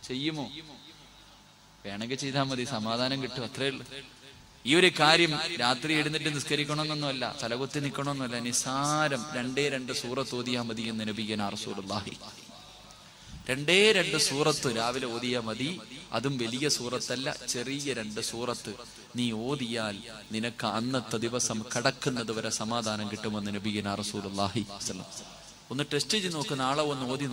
ചെയ്യുമോ? വേണമെങ്കിൽ ചെയ്താൽ മതി, സമാധാനം കിട്ടും, അത്രേ ഉള്ളൂ. ഈ ഒരു കാര്യം രാത്രി എഴുന്നിട്ട് നിസ്കരിക്കണമെന്നൊന്നുമല്ല, തലകുത്തി നിൽക്കണമെന്നല്ല, നിസാരം 2 സൂറത്ത് ഓതിയാൽ മതി എന്ന് നബിയനാ റസൂലുള്ളാഹി. 2 സൂറത്ത് രാവിലെ ഓതിയാൽ മതി. അതും വലിയ സൂറത്തല്ല, ചെറിയ 2 സൂറത്ത് നീ ഓതിയാൽ നിനക്ക് അന്നത്തെ ദിവസം കടക്കുന്നത് വരെ സമാധാനം കിട്ടുമെന്ന് നബിയനാ റസൂലുള്ളാഹി. ഒന്ന് ടെസ്റ്റ് ചെയ്ത് നോക്ക്, നാളെ ഒന്ന് ഓതി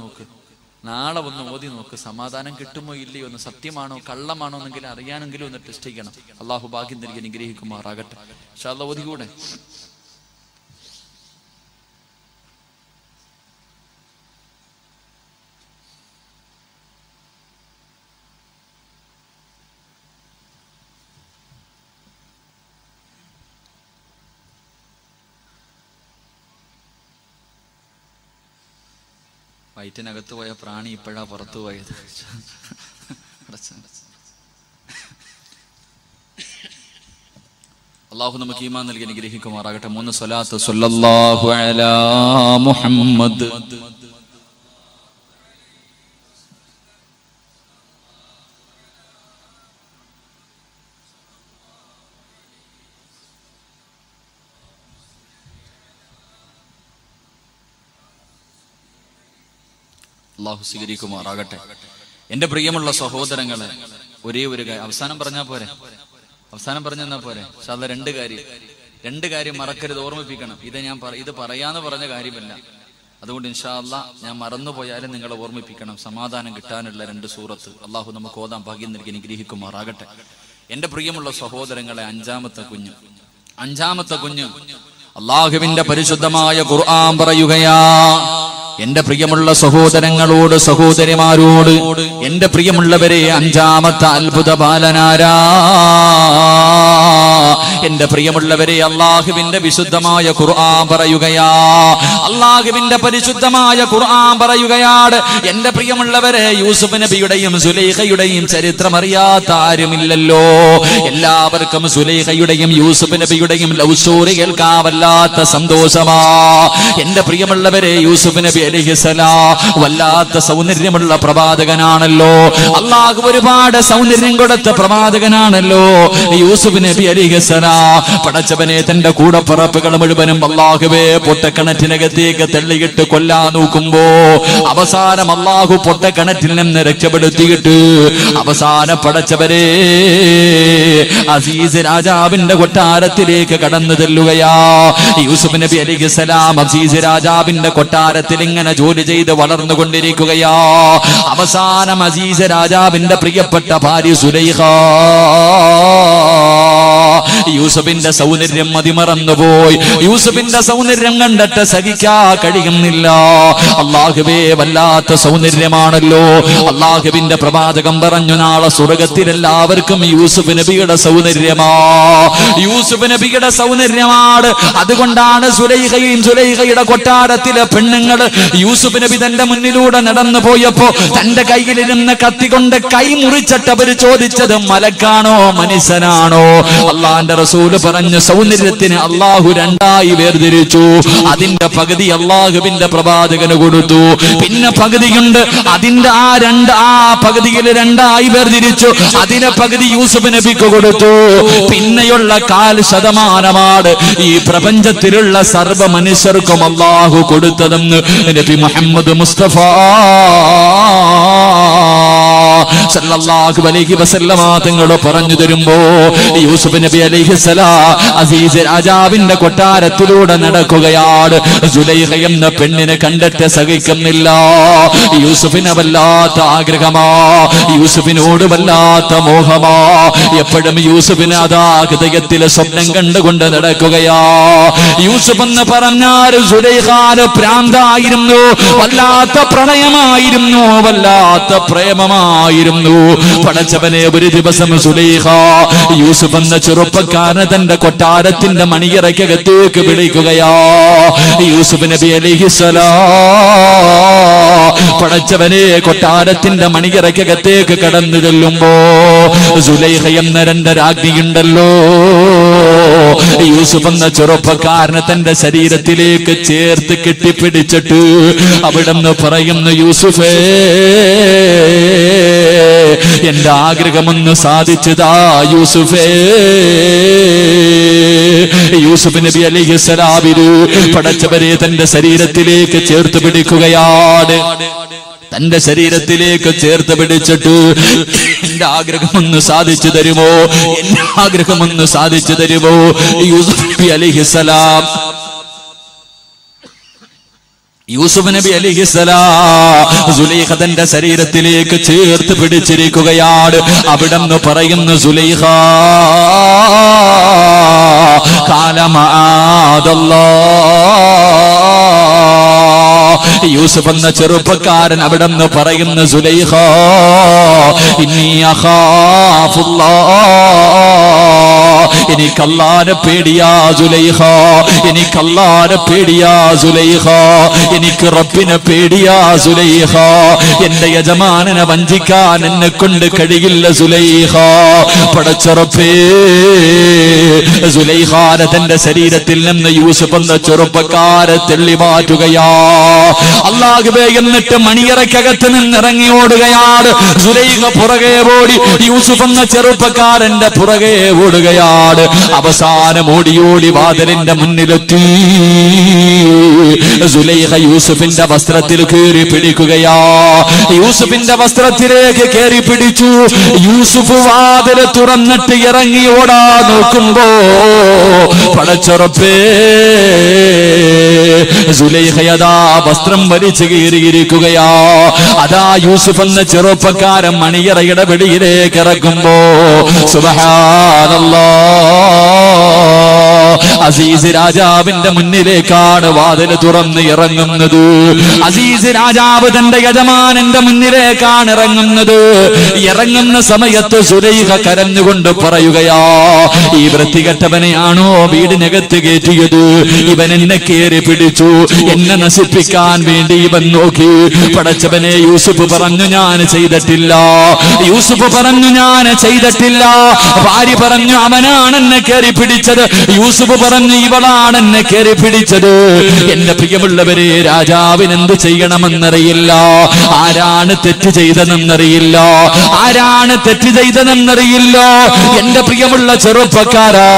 നോക്ക്, സമാധാനം കിട്ടുമോ ഇല്ലയോ എന്ന്, സത്യമാണോ കള്ളമാണോ എന്നെങ്കിലും അറിയാനെങ്കിലും ഒന്ന് ടെസ്റ്റ് ചെയ്യണം. അള്ളാഹു ഭാഗ്യം നൽകി അനുഗ്രഹിക്കുമാറാകട്ടെ. ഇൻഷാ അല്ലാഹ് ഓതിക്കൂടെ? വയറ്റിനകത്ത് പോയ പ്രാണി ഇപ്പോഴാ പുറത്തു പോയത്. അള്ളാഹു നമുക്ക് ഈമാൻ നൽകി അനുഗ്രഹിക്കുമാറാകട്ടെ. 3 സ്വലാത്ത്. സ്വല്ലല്ലാഹു അലാ മുഹമ്മദ് അള്ളാഹു സ്വീകരിക്കുമാറാകട്ടെ. എന്റെ പ്രിയമുള്ള സഹോദരങ്ങളെ, ഒരേ ഒരു കാര്യം അവസാനം പറഞ്ഞാൽ പോരെ, അവസാനം പറഞ്ഞാൽ പോരെ. പക്ഷെ അത് 2 കാര്യം മറക്കരുത്, ഓർമ്മിപ്പിക്കണം. ഇത് പറയാന്ന് പറഞ്ഞ കാര്യമല്ല. അതുകൊണ്ട് ഇൻഷാ അല്ലാഹ് ഞാൻ മറന്നുപോയാലും നിങ്ങളെ ഓർമ്മിപ്പിക്കണം. സമാധാനം കിട്ടാനുള്ള 2 സൂറത്ത് അള്ളാഹു നമുക്ക് ഓതാൻ ഭാഗ്യം നൽകി അനുഗ്രഹിക്കുമാറാകട്ടെ. എന്റെ പ്രിയമുള്ള സഹോദരങ്ങളെ, 5ാമത്തെ കുഞ്ഞ് അള്ളാഹുവിന്റെ പരിശുദ്ധമായ ഖുർആൻ പറയുകയാ. എന്റെ പ്രിയമുള്ള സഹോദരങ്ങളോട്, സഹോദരിമാരോട്, എന്റെ പ്രിയമുള്ളവരെ, 5ാമത്തെ അത്ഭുത ബാലനാരാ? എന്റെ പ്രിയമുള്ളവരെ, അള്ളാഹുവിന്റെ വിശുദ്ധമായ ഖുർആൻ പറയുകയാ. അള്ളാഹുവിന്റെ പരിശുദ്ധമായ ഖുർആൻ പറയുകയാണ്. എന്റെ പ്രിയമുള്ളവരെ, യൂസുഫ് നബിയുടെയും സുലൈഖയുടെയും ചരിത്രം അറിയാത്ത ആരുമില്ലല്ലോ. എല്ലാവർക്കും സുലൈഖയുടെയും യൂസുഫ് നബിയുടെയും ലവ് സ്റ്റോറി കേൾക്കാൻ വല്ലാത്ത സന്തോഷമാ. എന്റെ പ്രിയമുള്ളവരെ, യൂസുഫ് നബി അലൈഹിസ്സലാം വല്ലാത്ത സൗന്ദര്യമുള്ള പ്രവാചകനാണല്ലോ. അള്ളാഹു ഒരുപാട് സൗന്ദര്യം കൊടുത്ത പ്രവാചകനാണല്ലോ യൂസുഫ് നബി അലൈഹിസ്സലാം. പടച്ചവനെ, തന്റെ കൂടപ്പിറപ്പുകൾ മുഴുവനും അള്ളാഹുവേ പൊട്ടക്കിണറ്റിനകത്തേക്ക് തള്ളിയിട്ട് കൊല്ലാൻ നോക്കുമ്പോ അവസാനം അള്ളാഹു പൊട്ടക്കിണറ്റിൽ നിന്ന് രക്ഷപ്പെടുത്തിയിട്ട് അവസാനം പടച്ചവരെ അസീസ് രാജാവിന്റെ കൊട്ടാരത്തിലേക്ക് കടന്നു ചെല്ലുകയാ. യൂസുഫ് നബി അലൈഹിസ്സലാം അസീസ് രാജാവിന്റെ കൊട്ടാരത്തിൽ ഇങ്ങനെ ജോലി ചെയ്ത് വളർന്നുകൊണ്ടിരിക്കുകയാ. അവസാനം അസീസ് രാജാവിന്റെ പ്രിയപ്പെട്ട ഭാര്യ സുലൈഖ യൂസുഫിന്റെ സൗന്ദര്യം മതിമറന്നുപോയി. യൂസുഫിന്റെ സൗന്ദര്യം കണ്ടിട്ട് സഹിക്കാൻ കഴിയുന്നില്ല. അള്ളാഹുവേ, വല്ലാത്ത സൗന്ദര്യമാണല്ലോ. അള്ളാഹുവിന്റെ പ്രവാചകം പറഞ്ഞു, നാളെ സ്വർഗത്തിൽ എല്ലാവർക്കും യൂസുഫ് നബിയുടെ സൗന്ദര്യമാ. യൂസുഫ് നബിയുടെ സൗന്ദര്യമാണ്. അതുകൊണ്ടാണ് സുലൈഖയുടെ കൊട്ടാരത്തിലെ പെണ്ണുങ്ങൾ യൂസുഫ് നബി തന്റെ മുന്നിലൂടെ നടന്നു പോയപ്പോ തന്റെ കയ്യിലിരുന്ന കത്തി കൊണ്ട് കൈ മുറിച്ചിട്ട് അവര് ചോദിച്ചത് മലക്കാണോ മനുഷ്യനാണോ? അള്ളാന്റെ റസൂല് പറഞ്ഞു, സൗന്ദര്യത്തിന് അള്ളാഹു 2ആയി വേർതിരിച്ചു. അതിന്റെ പകുതി അള്ളാഹുവിന്റെ പ്രവാചകന് കൊടുത്തു. പിന്നെ പകുതിയുണ്ട്, അതിന്റെ ആ പകുതിയിൽ 2ആയി വേർതിരിച്ചു. അതിന്റെ പകുതി യൂസുഫ് നബിക്ക് കൊടുത്തു. പിന്നെയുള്ള 4% ഈ പ്രപഞ്ചത്തിലുള്ള സർവ്വ മനുഷ്യർക്കും അള്ളാഹു കൊടുത്തതെന്ന് നബി മുഹമ്മദ് മുസ്തഫ സല്ലല്ലാഹു അലൈഹി വസല്ലമ തങ്ങൾ പറഞ്ഞു തരുമ്പോ യൂസുഫ് നബി അലൈഹിസ്സലാം അസീസ് രാജാവിന്റെ കൊട്ടാരത്തിലൂടെ നടക്കുകയാണ്. സുലൈഖ എന്ന പെണ്ണിനെ കണ്ടിട്ട് സഹിക്കുന്നില്ല. യൂസുഫിന് വല്ലാത്ത ആഗ്രഹമാ, യൂസുഫിനോട് വല്ലാത്ത മോഹമാ. എപ്പോഴും യൂസുഫിന് അതാ ഹൃദയത്തിലെ സ്വപ്നം കണ്ടുകൊണ്ട് നടക്കുകയാ. യൂസുഫ് എന്ന് പറഞ്ഞാൽ സുലൈഖാന് പ്രാന്തായിരുന്നു, വല്ലാത്ത പ്രണയമായിരുന്നു, വല്ലാത്ത പ്രേമമായിരുന്നു. പടച്ചവനെ, ഒരു ദിവസം സുലൈഖ യൂസുഫ് എന്ന ചെറുപ്പക്കാരനെ തന്റെ കൊട്ടാരത്തിന്റെ മണിയറയ്ക്കകത്തേക്ക് വിളിക്കുകയാ. യൂസുഫ് നബി അലൈഹിസ്സലാം പടച്ചവനെ കൊട്ടാരത്തിന്റെ മണിയറയ്ക്കകത്തേക്ക് കടന്നു ചെല്ലുമ്പോ സുലൈഖ എന്ന 2 രാജ്ഞിയുണ്ടല്ലോ, യൂസുഫ് എന്ന ചെറുപ്പക്കാരനെ തന്റെ ശരീരത്തിലേക്ക് ചേർത്ത് കെട്ടിപ്പിടിച്ചിട്ട് അവിടുന്ന് പറയുന്നു, യൂസുഫേ, എന്റെ ആഗ്രഹമൊന്ന് സാധിച്ചതാ യൂസുഫേ. യൂസുഫ് നബി അലൈഹിസ്സലാമിന് പടച്ചവരെ തന്റെ ശരീരത്തിലേക്ക് ചേർത്ത് പിടിക്കുകയാണ്. തന്റെ ശരീരത്തിലേക്ക് ചേർത്ത് പിടിച്ചിട്ട് എന്റെ ആഗ്രഹമൊന്ന് സാധിച്ചു തരുമോ, എന്റെ ആഗ്രഹമൊന്ന് സാധിച്ചു തരുമോ? യൂസുഫ് നബി അലൈഹിസ്സലാം സുലൈഖ തന്റെ ശരീരത്തിലേക്ക് ചേർത്ത് പിടിച്ചിരിക്കുകയാണ്. അവിടെന്ന് പറയുന്നു, സുലൈഖ യൂസുഫ് എന്ന ചെറുപ്പക്കാരൻ അവിടെന്ന് പറയുന്നു, സുലൈഖ ഇന്നി അഖാഫുല്ലാഹ്, എനിക്ക് അല്ലാഹുവിനെ പേടിയാ സുലൈഖ, എനിക്ക് അല്ലാഹുവിനെ പേടിയാ സുലൈഖ, എനിക്ക് റബ്ബിനെ പേടിയാ സുലൈഖ, എന്റെ യജമാനനെ വഞ്ചിക്കാൻ എന്നെ കൊണ്ട് കഴിയില്ല സുലൈഖ. പടച്ച റബ്ബേ, സുലൈഖാനെ തന്റെ ശരീരത്തിൽ നിന്ന് യൂസുഫ് എന്ന ചെറുപ്പക്കാരെ തെള്ളി മാറ്റുകയാ. അല്ലാഹുവേ, എന്നിട്ട് മണിയറക്കകത്ത് നിന്നിറങ്ങി ഓടുകയാണ്. സുലൈഖ പുറകെ ഓടി യൂസുഫ് എന്ന ചെറുപ്പക്കാരന്റെ പുറകെ ഓടുകയാണ്. അവസാനം ഓടി വാതിലിന്റെ മുന്നിലെത്തി. സുലൈഖ യൂസുഫിന്റെ വസ്ത്രത്തിൽ കയറി പിടിക്കുകയാ. യൂസുഫിന്റെ വസ്ത്രത്തിലേക്ക് കയറി പിടിച്ചു. യൂസുഫ് വാതിൽ തുറന്നിട്ട് ഇറങ്ങി ഓടാ നോക്കുമ്പോ പടച്ച റബ്ബേ, സുലൈഖയതാ വസ്ത്രം വലിച്ചു കീറിയിരിക്കുകയാ. അതാ യൂസുഫ് എന്ന ചെറുപ്പക്കാരൻ മണിയറയുടെ വെളിയിലേക്ക് ഇറക്കുമ്പോ സുബ്ഹാനല്ലാഹ്, അസീസ് രാജാവിന്റെ മുന്നിലേക്കാണ് വാതിൽ തുറന്ന് ഇറങ്ങുന്നത്. അസീസ് രാജാവ് തന്റെ യജമാനന്റെ മുന്നിലേക്കാണ് ഇറങ്ങുന്നത്. ഇറങ്ങുന്ന സമയത്ത് സുലൈഖ കരഞ്ഞുകൊണ്ട് പറയുകയാ, ഈ വൃത്തികെട്ടവനെയാണോ വീടിനകത്ത് കയറ്റിയത്? ഇവൻ എന്നെ കയറി പിടിച്ചു, എന്നെ നശിപ്പിക്കാൻ വേണ്ടി ഇവൻ നോക്കി. പടച്ചവനെ, യൂസുഫ് പറഞ്ഞു ഞാൻ ചെയ്തിട്ടില്ല, യൂസുഫ് പറഞ്ഞു ഞാൻ ചെയ്തിട്ടില്ല. ഭാര്യ പറഞ്ഞു അവനാണ് എന്നെ കയറി പിടിച്ചത്, യൂസുഫ് പറഞ്ഞു ഇവളാണ് എന്നെ കയറി പിടിച്ചത്. എന്റെ പ്രിയമുള്ളവരെ, രാജാവിന് എന്ത് ചെയ്യണമെന്നറിയില്ല, ആരാണ് തെറ്റ് ചെയ്തതെന്നറിയില്ല, ആരാണ് തെറ്റ് ചെയ്തതെന്നറിയില്ല. എന്റെ പ്രിയമുള്ള ചെറുപ്പക്കാരാ,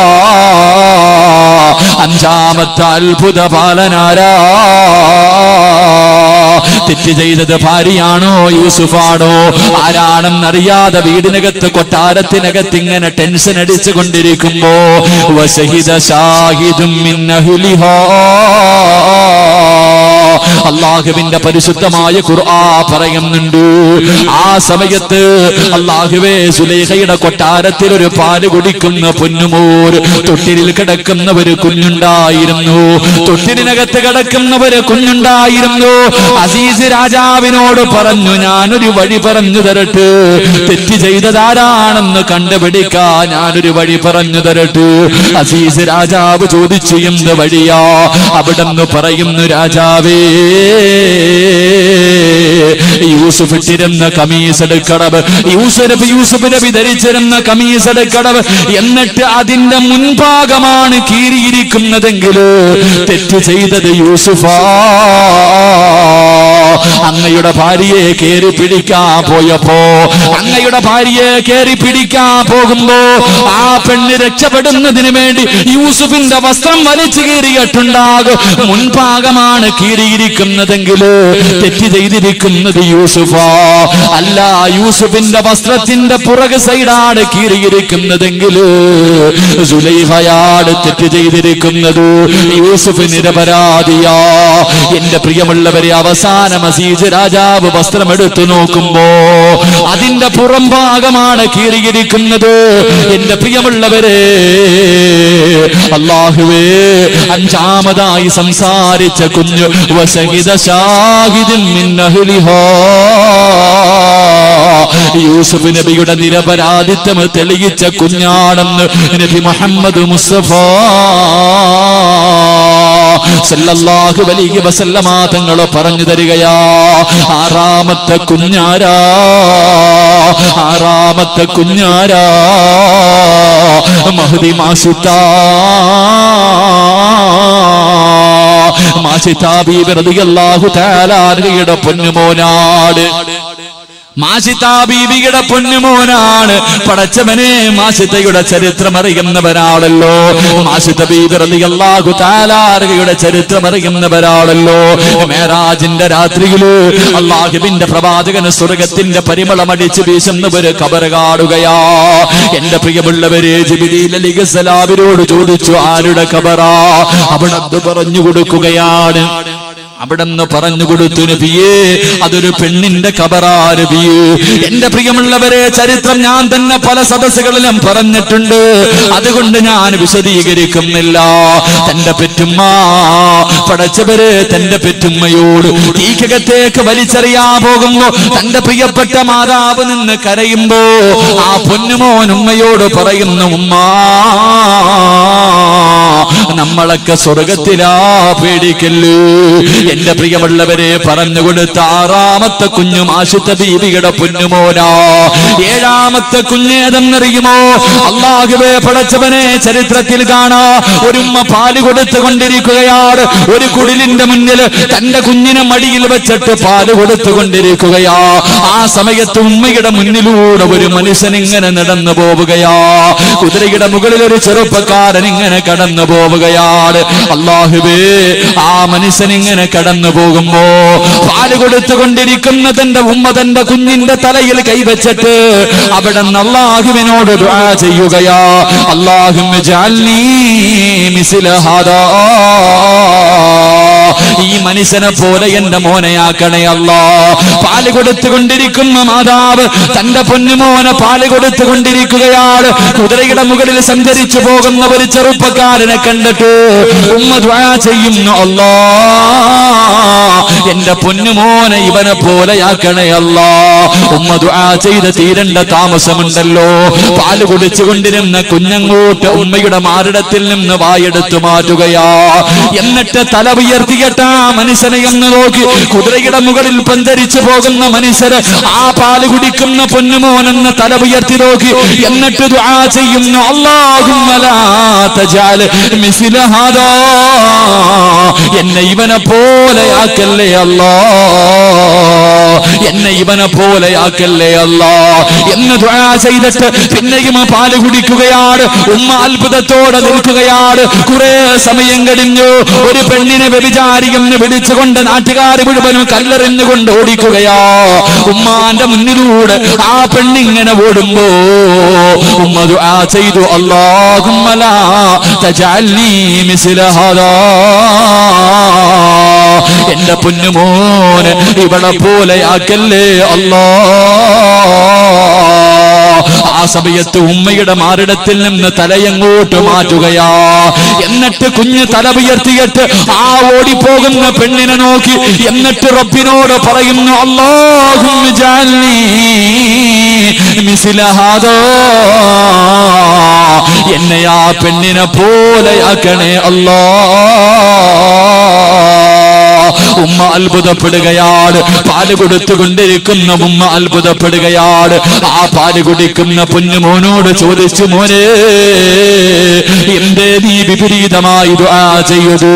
അഞ്ചാമത്തെ അത്ഭുത ബാലനാരാ? തെറ്റ് ചെയ്തത് ഭാര്യയാണോ യൂസുഫാണോ? ആരാണെന്നറിയാതെ വീടിനകത്ത് കൊട്ടാരത്തിനകത്ത് ഇങ്ങനെ ടെൻഷൻ അടിച്ചു കൊണ്ടിരിക്കുമ്പോ വശഹിദ ഷാഹിദും മിൻ അഹ്ലിഹാ, അല്ലാഹുവിന്റെ പരിശുദ്ധമായ ഖുർആൻ പറയുന്നുണ്ട്. ആ സമയത്ത് അല്ലാഹുവേ, സുലൈഖയുടെ കൊട്ടാരത്തിൽ ഒരു പാല് കുടിക്കുന്ന പൊന്നുമോർ, തൊട്ടിലിൽ കിടക്കുന്ന ഒരു കുഞ്ഞുണ്ടായിരുന്നു, തൊട്ടിലിനകത്ത് കിടക്കുന്ന ഒരു കുഞ്ഞുണ്ടായിരുന്നു. അസീസ് രാജാവിനോട് പറഞ്ഞു, ഞാനൊരു വഴി പറഞ്ഞു തരട്ടെ, തെറ്റ് ചെയ്തതാരാണെന്ന് കണ്ടുപിടിക്കാൻ ഞാനൊരു വഴി പറഞ്ഞു തരട്ടെ. അസീസ് രാജാവ് ചോദിച്ചു, എന്ത് വഴിയാ? അവിടെന്ന് പറയുന്നു, രാജാവേ, യൂസുഫ് ഇട്ടിരുന്ന കമീസ് എടുക്കണം, യൂസുഫ് നബി ധരിച്ചിരുന്ന കമീസ് എടുക്കണം. എന്നിട്ട് അതിന്റെ മുൻഭാഗമാണ് കീറിയിരിക്കുന്നതെങ്കിൽ തെറ്റ് ചെയ്തത് യൂസുഫാ. അങ്ങയുടെ ഭാര്യയെ കയറി പിടിക്കാൻ പോയപ്പോ, അങ്ങയുടെ ഭാര്യയെ കയറി പിടിക്കാൻ പോകുമ്പോ ആ പെണ്ണ് രക്ഷപ്പെടുന്നതിന് വേണ്ടി യൂസുഫിന്റെ വസ്ത്രം വലിച്ചു കീറിയിട്ടുണ്ടാകും. മുൻഭാഗമാണ് കീറിയിരിക്കുന്നതെങ്കിൽ തെറ്റ് ചെയ്തിരിക്കുന്നത് യൂസുഫാ. അല്ല, യൂസുഫിന്റെ വസ്ത്രത്തിന്റെ പുറകെ സൈഡാണ് കീറിയിരിക്കുന്നതെങ്കിൽ സുലൈഖയാണ് തെറ്റ് ചെയ്തിരിക്കുന്നത്. യൂസുഫ് നിരപരാധിയാ. എന്റെ പ്രിയമുള്ളവരെ, അവസാനം അസീസ് രാജാവ് വസ്ത്രമെടുത്തു നോക്കുമ്പോ അതിന്റെ പുറം ഭാഗമാണ് കീറിയിരിക്കുന്നത്. എന്റെ പ്രിയമുള്ളവരെ, അല്ലാഹുവേ, അഞ്ചാമതായി സംസാരിച്ച കുഞ്ഞ് വശഹിദ ഷാഹിദുൻ മിൻ അഹ്ലിഹാ, യൂസുഫ് നബിയുടെ നിരപരാധിത്വം തെളിയിച്ച കുഞ്ഞാണെന്ന് നബി മുഹമ്മദ് മുസ്തഫ സല്ലല്ലാഹു അലൈഹി വസല്ലമ തങ്ങൾ പറഞ്ഞു തരികയാ, ആറാമത്തെ കുഞ്ഞാരാ, ആറാമത്തെ കുഞ്ഞാരാ മഹ്ദി മാഷിത്താ. മാഷിത്താ ബീബി റളിയല്ലാഹു തആല അൻഹയുടെ പൊന്നുമോനാണ്. മാഷിത്താ ബീബിയുടെ പൊന്നുമോനാണ്. പടച്ചവനെ, മാഷിത്തയുടെ ചരിത്രം അറിയുന്നവരാണല്ലോ. മാഷിത്ത ബീബി റളിയല്ലാഹു തആല അൻഹയുടെ ചരിത്രം അറിയുന്നവരാണല്ലോ. മേറാജിന്റെ രാത്രിയില് അല്ലാഹുവിന്റെ പ്രവാചകന് സ്വർഗത്തിന്റെ പരിമളമടിച്ച് വീശുന്നവര് ഖബർ കാണുകയാ. എന്റെ പ്രിയമുള്ളവരെ, ജിബ്രീൽ അലൈഹിസ്സലാമിനോട് ചോദിച്ചു, ആരുടെ ഖബറാ? അവിടെ പറഞ്ഞു കൊടുക്കുകയാണ്. അവിടെന്ന് പറഞ്ഞു കൊടുത്തു, നബിയേ, അതൊരു പെണ്ണിന്റെ ഖബറാ നബിയേ. എന്റെ പ്രിയമുള്ളവരെ, ചരിത്രം ഞാൻ തന്നെ പല സദസ്സുകളിലും പറഞ്ഞിട്ടുണ്ട്, അതുകൊണ്ട് ഞാൻ വിശദീകരിക്കുന്നില്ല. തന്റെ പെറ്റുമ്മ, പടച്ചവരെ, തന്റെ പെറ്റുമ്മയോട് തീക്കകത്തേക്ക് വലിച്ചെറിയാൻ പോകുമ്പോ തന്റെ പ്രിയപ്പെട്ട മാതാവ് നിന്ന് കരയുമ്പോ ആ പൊന്നുമോൻ ഉമ്മയോട് പറയുന്നു, ഉമ്മ, നമ്മളൊക്കെ സ്വർഗത്തിലാ, പേടിക്കല്ലേ. എന്റെ പ്രിയമുള്ളവരെ, പറഞ്ഞുകൊടുത്ത ആറാമത്തെ കുഞ്ഞു മാഷിത്ത ബീബിയുടെ പൊന്നുമോനാ. ഏഴാമത്തെ കുഞ്ഞേതെന്നറിയുമോ? അല്ലാഹുവേ, പടച്ചവനെ, ചരിത്രത്തിൽ കാണാ, ഒരുമ്മ പാല് കൊടുത്തുകൊണ്ടിരിക്കുകയാണ്. ഒരു കുടിലിന്റെ മുന്നിൽ തന്റെ കുഞ്ഞിനെ മടിയിൽ വെച്ചിട്ട് പാല് കൊടുത്തുകൊണ്ടിരിക്കുകയാ. ആ സമയത്ത് ഉമ്മയുടെ മുന്നിലൂടെ ഒരു മനുഷ്യൻ ഇങ്ങനെ നടന്നു പോവുകയാ. കുതിരയുടെ മുകളിൽ ഒരു ചെറുപ്പക്കാരൻ ഇങ്ങനെ കടന്നു പോവുകയാണ്. അല്ലാഹുവേ, ആ മനുഷ്യൻ ഇങ്ങനെ കടന്നു പോകുമ്പോ പാല് കൊടുത്തുകൊണ്ടിരിക്കുന്ന തന്റെ ഉമ്മ തന്റെ കുഞ്ഞിന്റെ തലയിൽ കൈവച്ചിട്ട് അവിടെ അല്ലാഹുവിനോട് ദുആ ചെയ്യുകയാ, അല്ലാഹുമ്മ ജഅൽനീ മിസ്ല ഹാദാ, ഈ മനുഷ്യനെ പോലെ എന്റെ മോനെയാക്കണേ അല്ലാ. പാല് കൊടുത്തുകൊണ്ടിരിക്കുന്ന മാതാവ് തന്റെ പൊന്നുമോനെ പാല് കൊടുത്തുകൊണ്ടിരിക്കുകയാണ്. കുതിരയുടെ മുകളിൽ സഞ്ചരിച്ചു പോകുന്ന ഒരു ചെറുപ്പക്കാരനെ കണ്ടിട്ട് ഉമ്മ ദുആ ചെയ്യുന്നു, അല്ലാ, എന്റെ പൊന്നുമോനെ ഇവനെ പോലെയാക്കണേ അല്ലാ. ഉമ്മ ദുആ ചെയ്ത് തീരേണ്ട താമസമുണ്ടല്ലോ. പാല് കുടിച്ചുകൊണ്ടിരുന്ന കുഞ്ഞങ്ങോട്ട് ഉമ്മയുടെ മാറിടത്തിൽ നിന്ന് വായെടുത്തു മാറ്റുകയാ. എന്നിട്ട് തല ഉയർത്തിയിട്ട് ആ മനുഷ്യനെ എന്ന് നോക്കി, കുതിരയുടെ മുകളിൽ സഞ്ചരിച്ചു പോകുന്ന മനുഷ്യര് ആ പാല് കുടിക്കുന്ന പൊന്നുമോനെന്ന് തല ഉയർത്തി നോക്കി. എന്നിട്ട് ദുആ ചെയ്യുന്നു, അല്ലാഹുമ്മ ലാ തജഅൽ മിസ്ല ഹാദാ, എന്നെ ഇവനെ പോലെയാക്കല്ലേ അല്ലാ, എന്നെ ഇവനെ പോലെയാക്കല്ലേ അല്ലാ എന്ന് ദുആ ചെയ്തിട്ട് പിന്നെയും പാല് കുടിക്കുകയാണ്. ഉമ്മ അത്ഭുതത്തോടെ നിൽക്കുകയാണ്. കുറെ സമയം കഴിഞ്ഞു. ഒരു പെണ്ണിനെ വ്യഭിചാരിയെന്ന് വിളിച്ചുകൊണ്ട് നാട്ടുകാർ മുഴുവനും കല്ലെറിഞ്ഞുകൊണ്ട് ഓടിക്കുകയാ. ഉമ്മാന്റെ മുന്നിലൂടെ ആ പെണ്ണിങ്ങനെ ഓടുമ്പോ ഉമ്മ ദുആ ചെയ്തു, അല്ലാഹുമ്മ ലാ തജഅൽനീ മിസ്ല ഹാദാ, എന്റെ പൊന്നുമോനെ ഇവളെ പോലെയാക്കല്ലേ അല്ലാ. ആ സമയത്ത് ഉമ്മയുടെ മാറിടത്തിൽ നിന്ന് തലയങ്ങോട്ട് മാറ്റുകയാ. എന്നിട്ട് കുഞ്ഞ് തല ഉയർത്തിയിട്ട് ആ ഓടിപ്പോകുന്ന പെണ്ണിനെ നോക്കി. എന്നിട്ട് റബ്ബിനോട് പറയുന്നു, അല്ലാഹുമ്മ ജഅൽനീ മിസ്ല ഹാദാ, എന്നെ ആ പെണ്ണിനെ പോലെയാക്കണേ അല്ലാ. ഉമ്മ അത്ഭുതപ്പെടുകയാണ്. പാല് കൊടുത്തുകൊണ്ടിരിക്കുന്ന ഉമ്മ അത്ഭുതപ്പെടുകയാണ്. ആ പാല് കുടിക്കുന്ന പൊന്നുമോനോട് ചോദിച്ചു, മോനെ, എന്തേ നീ വിപരീതമായി ദുആ ചെയ്തത്?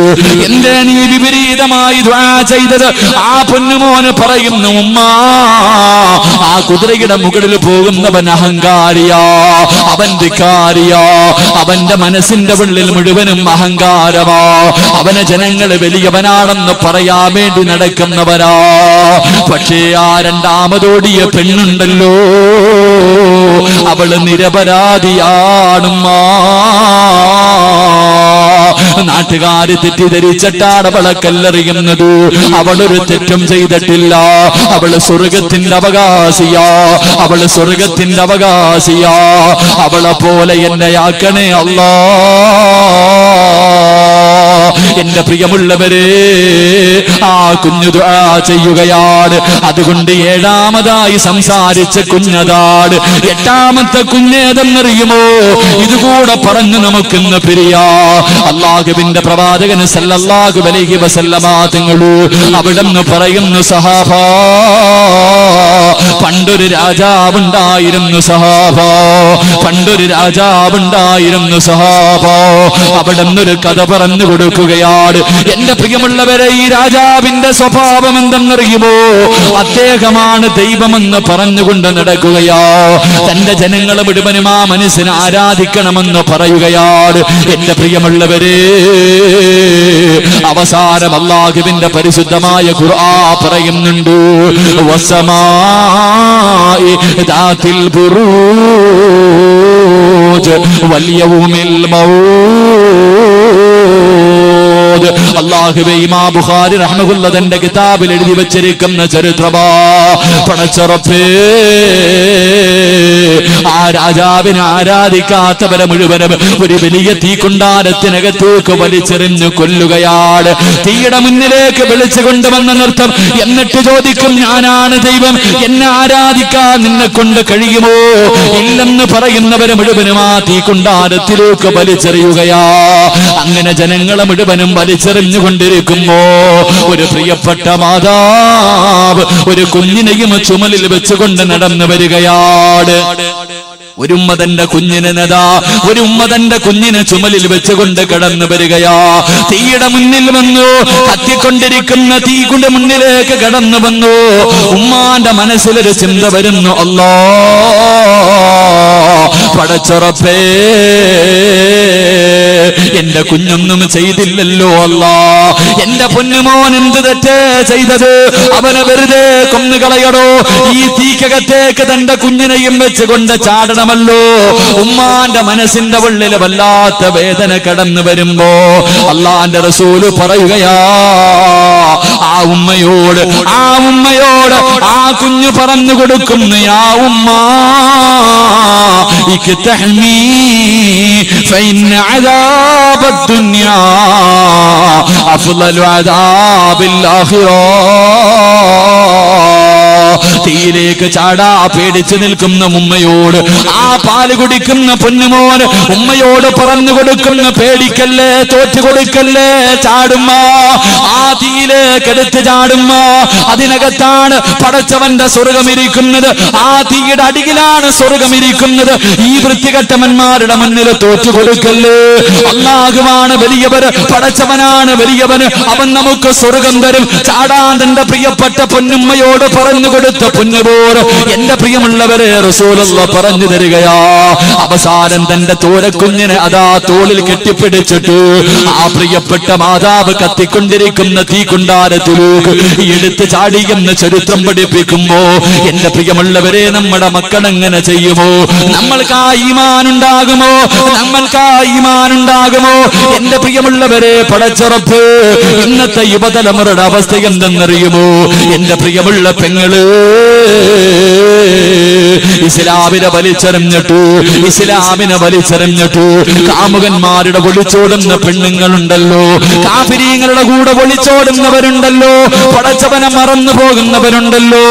എന്തേ നീ വിപരീതമായി ദുആ ചെയ്തത്? ആ പൊന്നുമോന് പറയുന്നു, ഉമ്മ, ആ കുതിരയുടെ മുകളിൽ പോകുന്നവൻ അഹങ്കാരിയാ, അവൻ ധിക്കാരിയാ, അവന്റെ മനസ്സിന്റെ ഉള്ളിൽ മുഴുവനും അഹങ്കാരമാ, അവനെ ജനങ്ങള് വലിയവനാണെന്ന് പറയാൻ വേണ്ടി നടക്കുന്നവരാ. പക്ഷേ ആ രണ്ടാമതോടിയ പെണ്ണുണ്ടല്ലോ, അവള് നിരപരാധിയാണുമ്മ. നാട്ടുകാര് തെറ്റിദ്ധരിച്ചിട്ടാണ് അവളെ കല്ലെറിയുന്നത്. അവളൊരു തെറ്റും ചെയ്തിട്ടില്ല. അവള് സ്വർഗത്തിന്റെ അവകാശിയാ, അവള് സ്വർഗത്തിന്റെ അവകാശിയാ. അവളെ പോലെ എന്നെ ആക്കണേ അല്ലാ. എന്റെ പ്രിയമുള്ളവരെ, ആ കുഞ്ഞു ദുആ ചെയ്യുകയാണ്. അതുകൊണ്ട് ഏഴാമതായി സംസാരിച്ച കുഞ്ഞതാണ്. എട്ടാമത്തെ കുഞ്ഞേതെന്നറിയുമോ? ഇതുകൂടെ പറഞ്ഞു നമുക്കിന്ന് പിരിയാ. അല്ലാഹുവിന്റെ പ്രവാചകൻ സല്ലല്ലാഹു അലൈഹി വസല്ലമ തങ്ങൾ അവിടെന്ന് പറയുന്നു, സഹാബാ, പണ്ടൊരു രാജാവുണ്ടായിരുന്നു സഹാബാ, പണ്ടൊരു രാജാവുണ്ടായിരുന്നു സഹാബാ. അവിടെ നിന്നൊരു കഥ പറഞ്ഞു കൊടുക്കുകയാണ്. എന്റെ പ്രിയമുള്ളവരെ, ഈ രാജാവിന്റെ സ്വഭാവം എന്തെന്നറിയുമോ? അദ്ദേഹമാണ് ദൈവമെന്ന് പറഞ്ഞുകൊണ്ട് നടക്കുകയാ. തന്റെ ജനങ്ങളെ മുഴുവനും ആ മനസ്സിനെ ആരാധിക്കണമെന്ന് പറയുകയാണ്. എന്റെ പ്രിയമുള്ളവരെ, അവസാനം അല്ലാഹുവിന്റെ പരിശുദ്ധമായ ഖുർആൻ പറയുന്നുണ്ട്, വസമായി ദാത്തിൽ ബുറൂജ് വൽ യൗമിൽ മൗഊദ്. അല്ലാഹുവേ, ഇമാം ബുഖാരി റഹ്മഹുല്ലാഹ് തന്റെ കിതാബിൽ എഴുതി വെച്ചിരിക്കുന്ന ചരിത്രമാ. പടച്ച റബ്ബേ, ആ രാജാവിനെ ആരാധിക്കാത്തവരെ മുഴുവനും ഒരു വലിയ തീക്കുണ്ടാരത്തിനകത്തേക്ക് വലിച്ചെറിഞ്ഞു കൊല്ലുകയാണ്. തീയുടെ മുന്നിലേക്ക് വിളിച്ചു കൊണ്ടുവന്ന് നിർത്തും. എന്നിട്ട് ചോദിക്കും, ഞാനാണ് ദൈവം, എന്നെ ആരാധിക്കാൻ നിന്നെ കൊണ്ട് കഴിയുമോ? ഇല്ലെന്ന് പറയുന്നവരെ മുഴുവനും ആ തീക്കുണ്ടാരത്തിലേക്ക് വലിച്ചെറിയുകയാ. അങ്ങനെ ജനങ്ങളെ മുഴുവനും വലിച്ചെറിഞ്ഞുകൊണ്ടിരിക്കുമ്പോ ഒരു പ്രിയപ്പെട്ട മാതാവ് ഒരു കുഞ്ഞിനെയും ചുമലിൽ വെച്ചുകൊണ്ട് നടന്നു വരികയാണ്. ഒരു ഉമ്മ തന്റെ കുഞ്ഞിനെ ഒരു ഉമ്മ തന്റെ കുഞ്ഞിനെ ചുമലിൽ വെച്ചുകൊണ്ട് കടന്നു വരികയാ. തീയുടെ മുന്നിൽ വന്നു, കത്തിക്കൊണ്ടിരിക്കുന്ന തീയുടെ മുന്നിലേക്ക് കടന്നു വന്നു. ഉമ്മാന്റെ മനസ്സിലൊരു ചിന്ത വരുന്നു, അല്ലാ, പടച്ച റബ്ബേ, എന്റെ കുഞ്ഞൊന്നും ചെയ്തില്ലല്ലോ അല്ലാ, എന്റെ പൊന്നുമോൻ എന്ത് തെറ്റേ ചെയ്തത്? അവനെ വെറുതെ കൊന്നുകളയടോ. ഈ തീക്കകത്തേക്ക് തന്റെ കുഞ്ഞിനെയും വെച്ചുകൊണ്ട് ചാടണമല്ലോ. ഉമ്മാന്റെ മനസ്സിന്റെ ഉള്ളിൽ വല്ലാത്ത വേദന കടന്നു വരുമ്പോ അല്ലാഹുവിന്റെ റസൂല് പറയുകയാ, ആ ഉമ്മയോട് ആ കുഞ്ഞു പറഞ്ഞു കൊടുക്കുന്നു, യാ ഉമ്മ, ഇക്തഹ്മി ഫഇന്ന അദാബദ് ദുനിയാ അഫ്ളലു അദാബിൽ ആഖിറ. തീയിലേക്ക് ചാടാ പേടിച്ചു നിൽക്കുന്ന ഉമ്മയോട് ആ പാല് കുടിക്കുന്ന പൊന്നുമോന് ഉമ്മയോട് പറഞ്ഞു കൊടുക്കുന്ന, പേടിക്കല്ലേ, തോറ്റു കൊടുക്കല്ലേ, ചാടുമ്മ, ആ തീയിലേക്ക് എടുത്ത് ചാടുമ്മ. അതിനകത്താണ് പടച്ചവന്റെ സ്വർഗമിരിക്കുന്നത്, ആ തീയുടെ അടിയിലാണ് സ്വർഗമിരിക്കുന്നത്. ഈ വൃത്തികെട്ടവന്മാരുടെ മുന്നിൽ തോറ്റു കൊടുക്കല്ലേ. അല്ലാഹുവാണ് വലിയവര്, പടച്ചവനാണ് വലിയവന്, അവൻ നമുക്ക് സ്വർഗം തരും. ചാടാൻ തന്റെ പ്രിയപ്പെട്ട പൊന്നുമ്മയോട് പറഞ്ഞു കൊടുത്ത പൊന്നുപോർ എന്റെ പ്രിയമുള്ളവരെ റസൂലുള്ളാഹ് പറഞ്ഞു തരികയാ. അവസാനം തന്റെ തോരക്കുഞ്ഞിനെ അതാ തോളിൽ കെട്ടിപ്പിടിച്ചിട്ട് ആ പ്രിയപ്പെട്ട മാതാവ് കത്തിക്കൊണ്ടിരിക്കുന്ന തീക്കുണ്ടാരത്തിലേക്ക് എടുത്ത് ചാടിയെന്ന് ചരിത്രം പഠിപ്പിക്കുമ്പോ എന്റെ പ്രിയമുള്ളവരെ, നമ്മുടെ മക്കൾ എങ്ങനെ ചെയ്യുമോ? നമ്മൾക്ക് ആ ഈമാൻ ഉണ്ടാകുമോ? എന്റെ പ്രിയമുള്ളവരെ, പടച്ച റബ്ബ്, ഇന്നത്തെ യുവതലമുറയുടെ അവസ്ഥ എന്തെന്നറിയുമോ? എന്റെ പ്രിയമുള്ള പെങ്ങള് ഇസ്ലാമിനെ വലിച്ചെറിഞ്ഞിട്ടു കാമുകന്മാരുടെ ഒളിച്ചോടുന്ന പെണ്ണുങ്ങളുണ്ടല്ലോ, കാഫിരീങ്ങളുടെ കൂടെ ഒളിച്ചോടുന്നവരുണ്ടല്ലോ, പടച്ചവനെ മറന്നു പോകുന്നവരുണ്ടല്ലോ.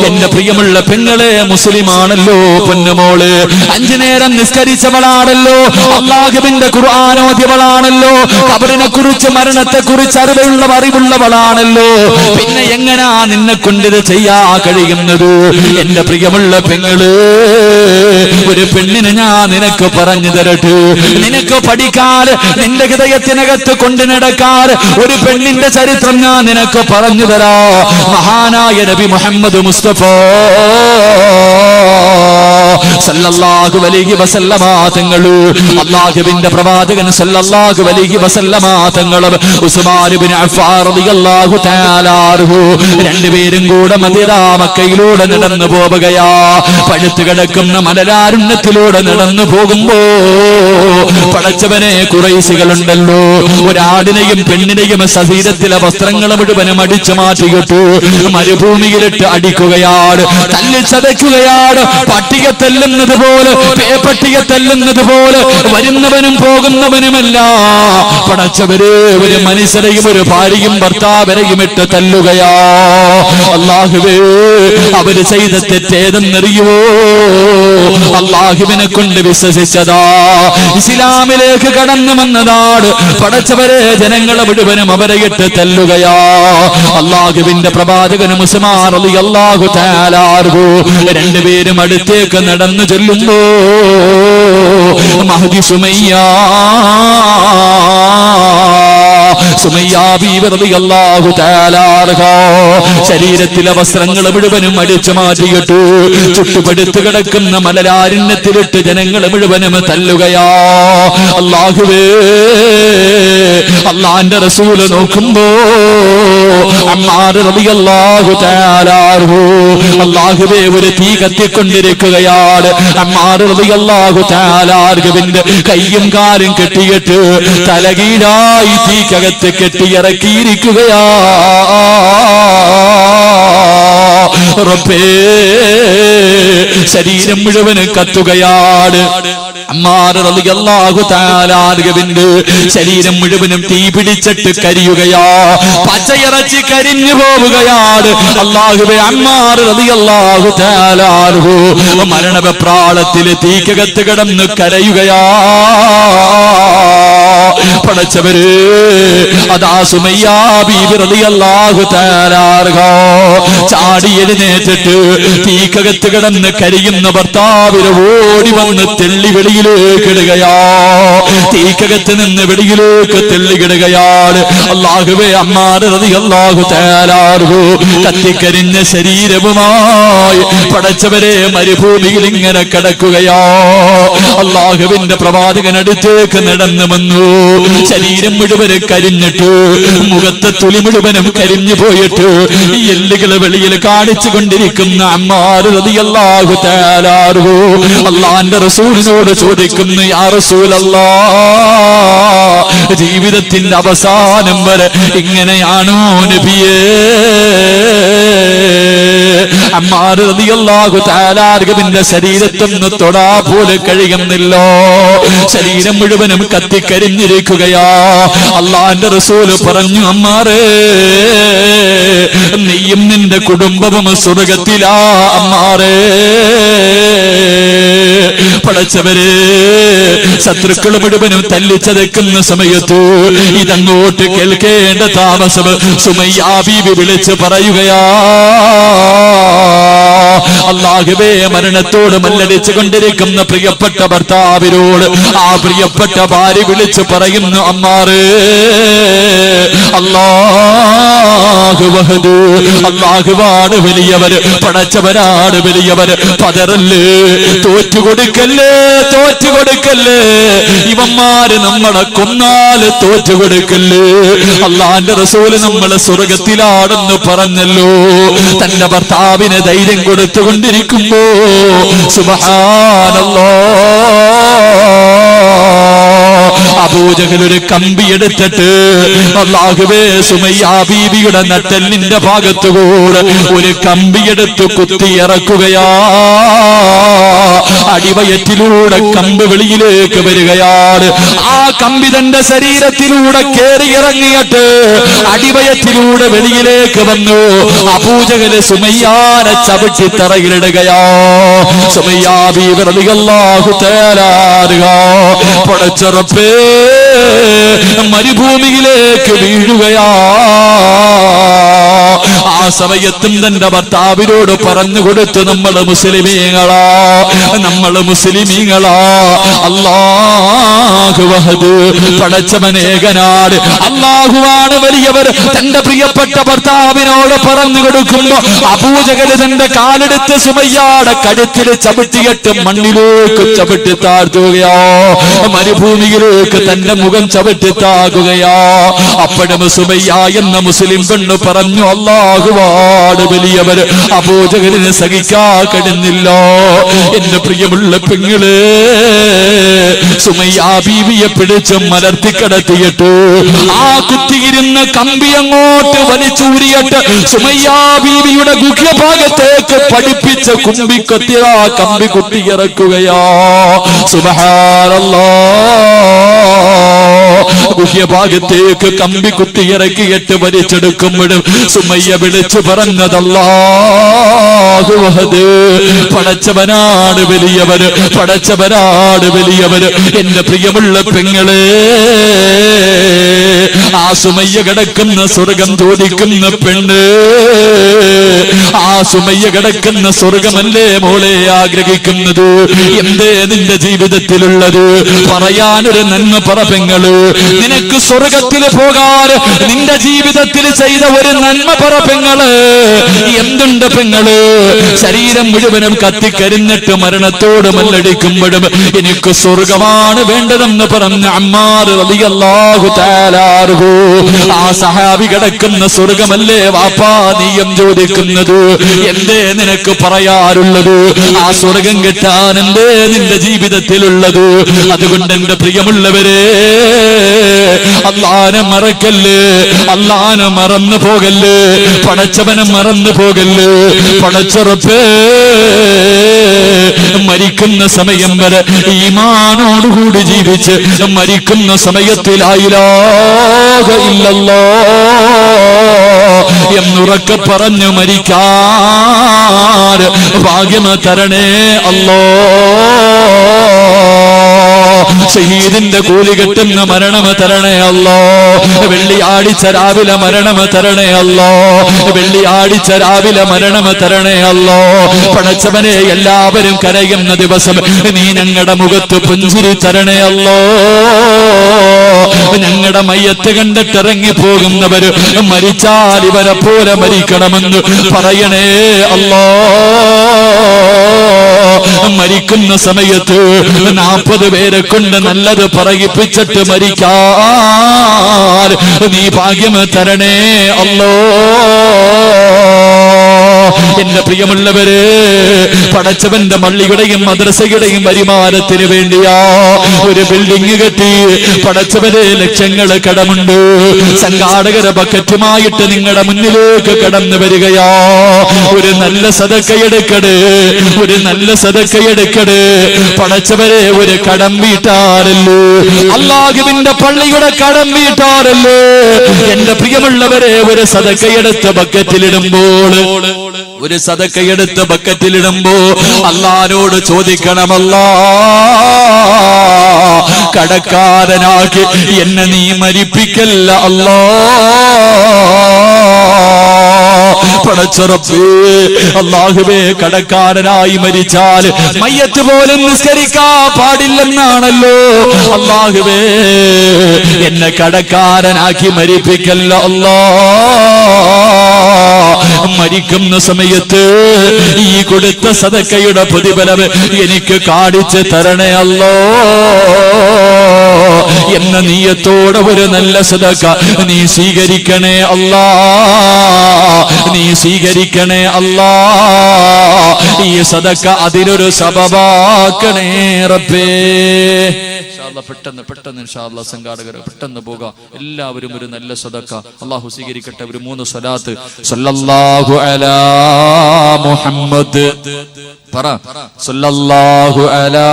എന്റെ പ്രിയമുള്ള പെങ്ങളെ, മുസ്ലിമാണല്ലോ പൊന്നുമോള്, 5 നേരം നിസ്കരിച്ചവളാണല്ലോ, അല്ലാഹുവിന്റെ ഖുർആൻ ഓതിയവളാണല്ലോ, ഖബറിനെ കുറിച്ച് മരണത്തെ കുറിച്ച് അറിവുള്ളവളാണല്ലോ. പിന്നെ എങ്ങനാ നിന്നെ കൊണ്ടിത് ചെയ്യാ കഴിയുന്നത്? എന്റെ പ്രിയമുള്ള പെങ്ങള്, ഒരു പെണ്ണിനെ ഞാൻ നിനക്ക് പറഞ്ഞു തരട്ടെ. നിനക്ക് പഠിക്കാൻ, നിന്റെ ഹൃദയത്തിനകത്ത് കൊണ്ടു നടക്കാൻ ഒരു പെണ്ണിന്റെ ചരിത്രം ഞാൻ നിനക്ക് പറഞ്ഞു തരാ. മഹാനായ നബി മുഹമ്മദ് മുസ്തഫ സല്ലല്ലാഹു അലൈഹി വസല്ലമ തങ്ങൾ, അല്ലാഹുവിന്റെ പ്രവാചകൻ സല്ലല്ലാഹു അലൈഹി വസല്ലമ തങ്ങൾ, ഉസ്മാൻ ഇബ്നു അഫ്ഫാൻ റളിയല്ലാഹു തആല അൻഹു, രണ്ടുപേരും കൂടെ മക്കയിലൂടെ നടന്നു പോവുകയാ. പഴുത്തു കിടക്കുന്ന മലരാരുണ്യത്തിലൂടെ നടന്നു പോകുമ്പോ പടച്ചവനെ ഖുറൈശികളുണ്ടല്ലോ, ഒരാടിനെയും പെണ്ണിനെയും ശരീരത്തിലെ വസ്ത്രങ്ങൾ മുഴുവനും അടിച്ചു മാറ്റിയിട്ടു മരുഭൂമിയിലിട്ട് അടിക്കുകയാണ്, തല്ലിച്ചതയ്ക്കുകയാണ്. പട്ടിക തല്ലുന്നത് പോലെ, പേപ്പട്ടിക തല്ലുന്നത് പോലെ വരുന്നവനും പോകുന്നവനുമല്ല പടച്ചവര് ഒരു മനുഷ്യരെയും ഒരു ഭാര്യയും ഭർത്താവരെയും ഇട്ട് തല്ലുകയാ. അല്ലാഹുവേ, അവര് ചെയ്ത തെറ്റേതെന്നറിയുവോ? അല്ലാഹുവിനെ കൊണ്ട് വിശ്വസിച്ചതാ, ഇസ്ലാമിലേക്ക് കടന്നു വന്നതാണ്. പടച്ചവരെ ജനങ്ങളെ മുഴുവനും അവരെ ഇട്ട് തല്ലുകയാ. അല്ലാഹുവിന്റെ പ്രവാചകനും ഉസ്മാൻ റളിയല്ലാഹു തആല അൻഹു രണ്ടുപേരും അടുത്തേക്ക് നടന്നു ചൊല്ലുമ്പോ മഹദി സുമയ്യ ബീവി റളിയല്ലാഹു തആല അൻഹാ ശരീരത്തിലെ വസ്ത്രങ്ങൾ മുഴുവനും അടിച്ചു മാറ്റിയിട്ടു ചുട്ടുപടുത്തു കിടക്കുന്ന മലരാരണ്യത്തിലിട്ട് ജനങ്ങൾ മുഴുവനും തല്ലുകയാ. അല്ലാഹുവേ, അല്ലാഹുവിന്റെ റസൂല് നോക്കുമ്പോ അമ്മാർ റളിയല്ലാഹു തആല അൻഹു അല്ലാഹുവേ ഒരു തീ കത്തിക്കൊണ്ടിരിക്കുകയാണ്. അമ്മാർ റളിയല്ലാഹു തആല അൻഹുവിന്റെ കയ്യും കാലും കെട്ടിയിട്ട് തലകീഴായി തീക്കകത്ത് കെട്ടിയിറക്കിയിരിക്കുകയാ. റബ്ബേ, ശരീരം മുഴുവനും കത്തുകയാണ്. അമ്മാർ റളിയല്ലാഹു തആല അൻഹുവിന്റെ ശരീരം മുഴുവനും തീ പിടിച്ചിട്ട് കരിയുകയാ. പച്ചയിറച്ചി കരിഞ്ഞു പോവുകയാണ്. അല്ലാഹുവേ, അമ്മാർ റളിയല്ലാഹു തആല അൻഹു മരണവെപ്രാളത്തിൽ തീക്കകത്ത് കിടന്ന് കരയുകയാ. പടച്ചവര്, അതാ സുമയ്യ ബീവി റളിയല്ലാഹു തആല അൻഹാ ചാടി എഴുന്നേറ്റിട്ട് തീക്കകത്ത് കിടന്ന് കരിയുന്ന ഭർത്താവിനെ ഓടി വന്ന് തെള്ളി വെളിയിലേക്ക് ഇടുകയാ. തീക്കകത്ത് നിന്ന് വെളിയിലേക്ക് തെള്ളിക്കിടുകയാണ്. അല്ലാഹുവേ, അമ്മാർ റളിയല്ലാഹു തആല അൻഹു കത്തിക്കരിഞ്ഞ ശരീരവുമായി പടച്ചവരെ മരുഭൂമിയിൽ ഇങ്ങനെ കിടക്കുകയാ. അല്ലാഹുവിന്റെ പ്രവാചകൻ അടുത്തേക്ക് നടന്നു വന്നു. ശരീരം മുഴുവനും കരിഞ്ഞിട്ട് മുഖത്തെ തുളി മുഴുവനും കരിഞ്ഞു പോയിട്ട് എല്ലുകൾ വെളിയിൽ കാണിച്ചു കൊണ്ടിരിക്കുന്ന അമ്മാർ റളിയല്ലാഹു തആല അൻഹു അല്ലാഹുവിന്റെ റസൂലിനോട് ചോദിക്കുന്നു, യാ റസൂലല്ലാഹ്, ജീവിതത്തിന്റെ അവസാനം വരെ ഇങ്ങനെയാണോ നബിയേ? അമ്മാർ റളിയല്ലാഹു തആല അൻഹുവിന്റെ ശരീരത്തൊന്ന് തൊടാ പോലെ കഴിയുന്നില്ലോ. ശരീരം മുഴുവനും കത്തിക്കരിഞ്ഞിരിക്കുകയാ. അല്ലാഹുവിന്റെ റസൂല് പറഞ്ഞു, അമ്മാറേ, നീയും നിന്റെ കുടുംബവും സ്വർഗത്തിലാ അമ്മാറേ. പടച്ചവരെ, ശത്രുക്കൾ മുഴുവനും തല്ലിച്ചതയ്ക്കുന്ന സമയത്ത് ഇതങ്ങോട്ട് കേൾക്കേണ്ട താമസം സുമയ്യ ബീവി വിളിച്ച് പറയുകയാ. അല്ലാഹുവേ, മരണത്തോട് മല്ലടിച്ചു കൊണ്ടിരിക്കുന്ന പ്രിയപ്പെട്ട ഭർത്താവിനോട് ആ പ്രിയപ്പെട്ട ഭാര്യ വിളിച്ച് പറയുന്നു, അമ്മാറേ, അല്ലാഹു വഹദ്, അല്ലാഹുവാണ് വലിയവര്, പടച്ചവരാണ് വലിയവര്. പതറല്ലേ, തോറ്റുകൊടുക്കല്ലേ, തോറ്റുകൊടുക്കല്ലേ. ഇവന്മാര് നമ്മളെ കൊന്നാല് തോറ്റുകൊടുക്കല്ലേ. അല്ലാഹുവിന്റെ റസൂല് നമ്മളെ സ്വർഗത്തിലാണെന്ന് പറഞ്ഞല്ലോ. തന്റെ ഭർത്താവിന് ധൈര്യം കൊടുത്തുകൊണ്ടിരിക്കുമ്പോ സുബ്ഹാനല്ലാഹ്, അബൂജഹൽ ഒരു കമ്പി എടുത്തിട്ട് അല്ലാഹുവേ, സുമയ്യ ബീവിയുടെ നട്ടെല്ലിന്റെ ഭാഗത്തുകൂടെ ഒരു കമ്പിയെടുത്ത് കുത്തിയിറക്കുകയാ. അടിവയറ്റിലൂടെ കമ്പ് വെളിയിലേക്ക് വരികയാണ്. ആ കമ്പി തന്റെ ശരീരത്തിലൂടെ കേറിയിറങ്ങിയിട്ട് അടിവയറ്റിലൂടെ വെളിയിലേക്ക് വന്നു. അബൂജഹൽ സുമയ്യാനെ ചവിട്ടി തറയിലിടുകയാ. സുമയ്യ ബീവി റളിയല്ലാഹു തആല അൻഹാ പടച്ച റബ്ബേ മരുഭൂമിയിലേക്ക് വീഴുകയാ. ആ സമയത്തും തന്റെ ഭർത്താവിനോട് പറഞ്ഞു കൊടുത്തു, നമ്മൾ മുസ്ലിമീങ്ങളാ, നമ്മൾ മുസ്ലിമീങ്ങളാ. അല്ലാഹു വഹദ്, പടച്ചവനേകനാണ്, അല്ലാഹുവാണ് വലിയവർ. തന്റെ പ്രിയപ്പെട്ട ഭർത്താവിനോട് പറഞ്ഞു കൊടുക്കുമ്പോ അബൂജഹൽ തന്റെ കാലെടുത്ത് സുമയ്യയുടെ കഴുത്തിൽ ചവിട്ടിയിട്ട് മണ്ണിലേക്ക് ചവിട്ടി താഴ്ത്തുകയോ, മരുഭൂമിയിലേക്ക് തന്റെ മുഖം ചവിട്ടി താകുകയോ. അപ്പോഴും സുമയ്യ എന്ന മുസ്ലിം പെണ്ണ് പറഞ്ഞു, അല്ലാഹു അല്ലാഹുവാണ് വലിയവർ. അബൂജഹലിനെ സഹിക്കാൻ കഴിയുന്നില്ല. എന്റെ പ്രിയമുള്ള പെങ്ങളെ, സുമയ്യ ബീവിയെ പിടിച്ച് മലർത്തിക്കടത്തിയിട്ട് ആ കുത്തിയിരുന്ന കമ്പി അങ്ങോട്ട് വലിച്ചൂരിയിട്ട് സുമയ്യ ബീവിയുടെ ഗുഹ്യഭാഗത്തേക്ക് പഠിപ്പിച്ച കുമ്പിക്കൊത്തി ആ കമ്പി കുത്തിയിറക്കുകയാ. സുബ്ഹാനല്ലാഹ്. ഗുഹ്യഭാഗത്തേക്ക് കമ്പി കുത്തിയിറക്കിയിട്ട് വലിച്ചെടുക്കുമ്പോഴും സുമയ്യ വിളിച്ചു പറഞ്ഞതല്ലാഹു അഹദ്, പടച്ചവനാണ് വലിയവര്, പടച്ചവനാണ് വലിയവര്. എന്റെ പ്രിയമുള്ള പെങ്ങളെ, ആ സുമയ്യ കിടക്കുന്ന സ്വർഗം ചോദിക്കുന്ന പെണ്ണ്, ആ സുമയ്യ കിടക്കുന്ന സ്വർഗമല്ലേ മോളെ ആഗ്രഹിക്കുന്നത്? എന്തേ നിന്റെ ജീവിതത്തിലുള്ളത്? പറയാനൊരു നന്മ പറ പെങ്ങള്. നിനക്ക് സ്വർഗത്തിൽ പോകാൻ നിന്റെ ജീവിതത്തിൽ ചെയ്ത ഒരു നന്മ പറ പെങ്ങള്. എന്തുണ്ട് പെങ്ങള്? ശരീരം മുഴുവനും കത്തിക്കരിഞ്ഞിട്ട് മരണത്തോട് മല്ലടിക്കുമ്പോഴും എനിക്ക് സ്വർഗമാണ് വേണ്ടതെന്ന് പറഞ്ഞ അമ്മാർ റളിയല്ലാഹു തആല അൻഹു, ആ സഹാബി കിടക്കുന്ന സ്വർഗമല്ലേ വാപ്പാ നീയം ചോദിക്കുന്നത്? എന്തേ നിനക്ക് പറയാറുള്ളത്? ആ സ്വർഗം കിട്ടാൻ എന്തേ നിന്റെ ജീവിതത്തിലുള്ളത്? അതുകൊണ്ട് എന്റെ പ്രിയമുള്ളവരെ, അല്ലാഹനെ മറക്കല്ലേ, അല്ലാഹനെ മറന്നു പോകല്ലേ, പടച്ചവനെ മറന്നു പോകല്ലേ. പടച്ചുറപ്പേ, മരിക്കുന്ന സമയം വരെ ഈമാനോടുകൂടി ജീവിച്ച് മരിക്കുന്ന സമയത്തിൽ ലാ ഇലാഹ ഇല്ലല്ലാഹ് എന്നുറക്കെ പറഞ്ഞു മരിക്കാൻ ഭാഗ്യം തരണേ അല്ലാഹ്. ഷഹീദിന്റെ കൂലി കിട്ടുന്ന മരണം തരണേ അല്ലാഹ്. വെള്ളിയാഴ്ച രാവിലെ മരണം തരണേ അല്ലാഹ്. വെള്ളിയാഴ്ച രാവിലെ മരണം തരണേ അല്ലാഹ്. പടച്ചവനെ, എല്ലാവരും കരയുന്ന ദിവസം നീ ഞങ്ങളുടെ മുഖത്ത് പുഞ്ചിരി തരണേ അല്ലാഹ്. ഞങ്ങളുടെ മയ്യത്ത് കണ്ടിട്ട് ഇറങ്ങി പോകുന്നവര് മരിച്ചാൽ ഇവരെ പോലെ മരിക്കണമെന്ന് പറയണേ അല്ലാഹ്. മരിക്കുന്ന സമയത്ത് 40 പേരെ കൊണ്ട് നല്ലത് പറയിപ്പിച്ചിട്ട് മരിക്കാൻ നീ ഭാഗ്യം തരണേ അല്ലാഹ്. എന്റെ പ്രിയമുള്ളവരെ, പടച്ചവന്റെ പള്ളിയുടെയും മദ്രസയുടെയും വരുമാനത്തിന് വേണ്ടിയാ ഒരു ബിൽഡിംഗ് കെട്ടി. പടച്ചവരെ, ലക്ഷങ്ങൾ കടമുണ്ട്. സംഘാടകര ബക്കറ്റുമായിട്ട് നിങ്ങളുടെ മുന്നിലേക്ക് കടന്നു വരികയാ. ഒരു നല്ല സദക്കയെടുക്കട്, ഒരു നല്ല സദക്കയെടുക്കട്. പടച്ചവരെ, ഒരു കടം വീട്ടാറല്ലോ, അല്ലാഹുവിന്റെ പള്ളിയുടെ കടം വീട്ടാറല്ലോ. എന്റെ പ്രിയമുള്ളവരെ, ഒരു സദക്കയെടുത്ത് ബക്കറ്റിലിടുമ്പോൾ, ഒരു സദക്കയെടുത്ത് ബക്കറ്റിലിടുമ്പോ അല്ലാഹുവോട് ചോദിക്കണമല്ലാ, കടക്കാരനാക്കി എന്നെ നീ മരിപ്പിക്കല്ല അല്ലാ. പടച്ചറപ്പേ, അല്ലാഹുവേ, കടക്കാരനായി മരിച്ചാൽ മയ്യത്ത് പോലും നിസ്കരിക്കാൻ പാടില്ലെന്നാണല്ലോ. അല്ലാഹുവേ, എന്നെ കടക്കാരനാക്കി മരിപ്പിക്കല്ല അല്ലാ. മരിക്കുന്ന സമയത്ത് ഈ കൊടുത്ത സദക്കയുടെ പ്രതിഫലം എനിക്ക് കാണിച്ച് തരണേ അല്ലാ എന്ന നീയത്തോടെ ഒരു നല്ല സദക്ക നീ സ്വീകരിക്കണേ അല്ലാ, നീ സ്വീകരിക്കണേ അല്ലാ. ഈ സദക്ക അതിനൊരു സബബാക്കണേ റബ്ബേ. പെട്ടെന്ന് ഇൻഷാ അല്ലാഹ് സംഘാടകർ പെട്ടെന്ന് പോകാം. എല്ലാവരും ഒരു നല്ല സദക്ക അല്ലാഹു സ്വീകരിക്കട്ടെ. ഒരു 3 സ്വലാത്ത്. സല്ലല്ലാഹു അലാ മുഹമ്മദ് പറ. സല്ലല്ലാഹു അലാ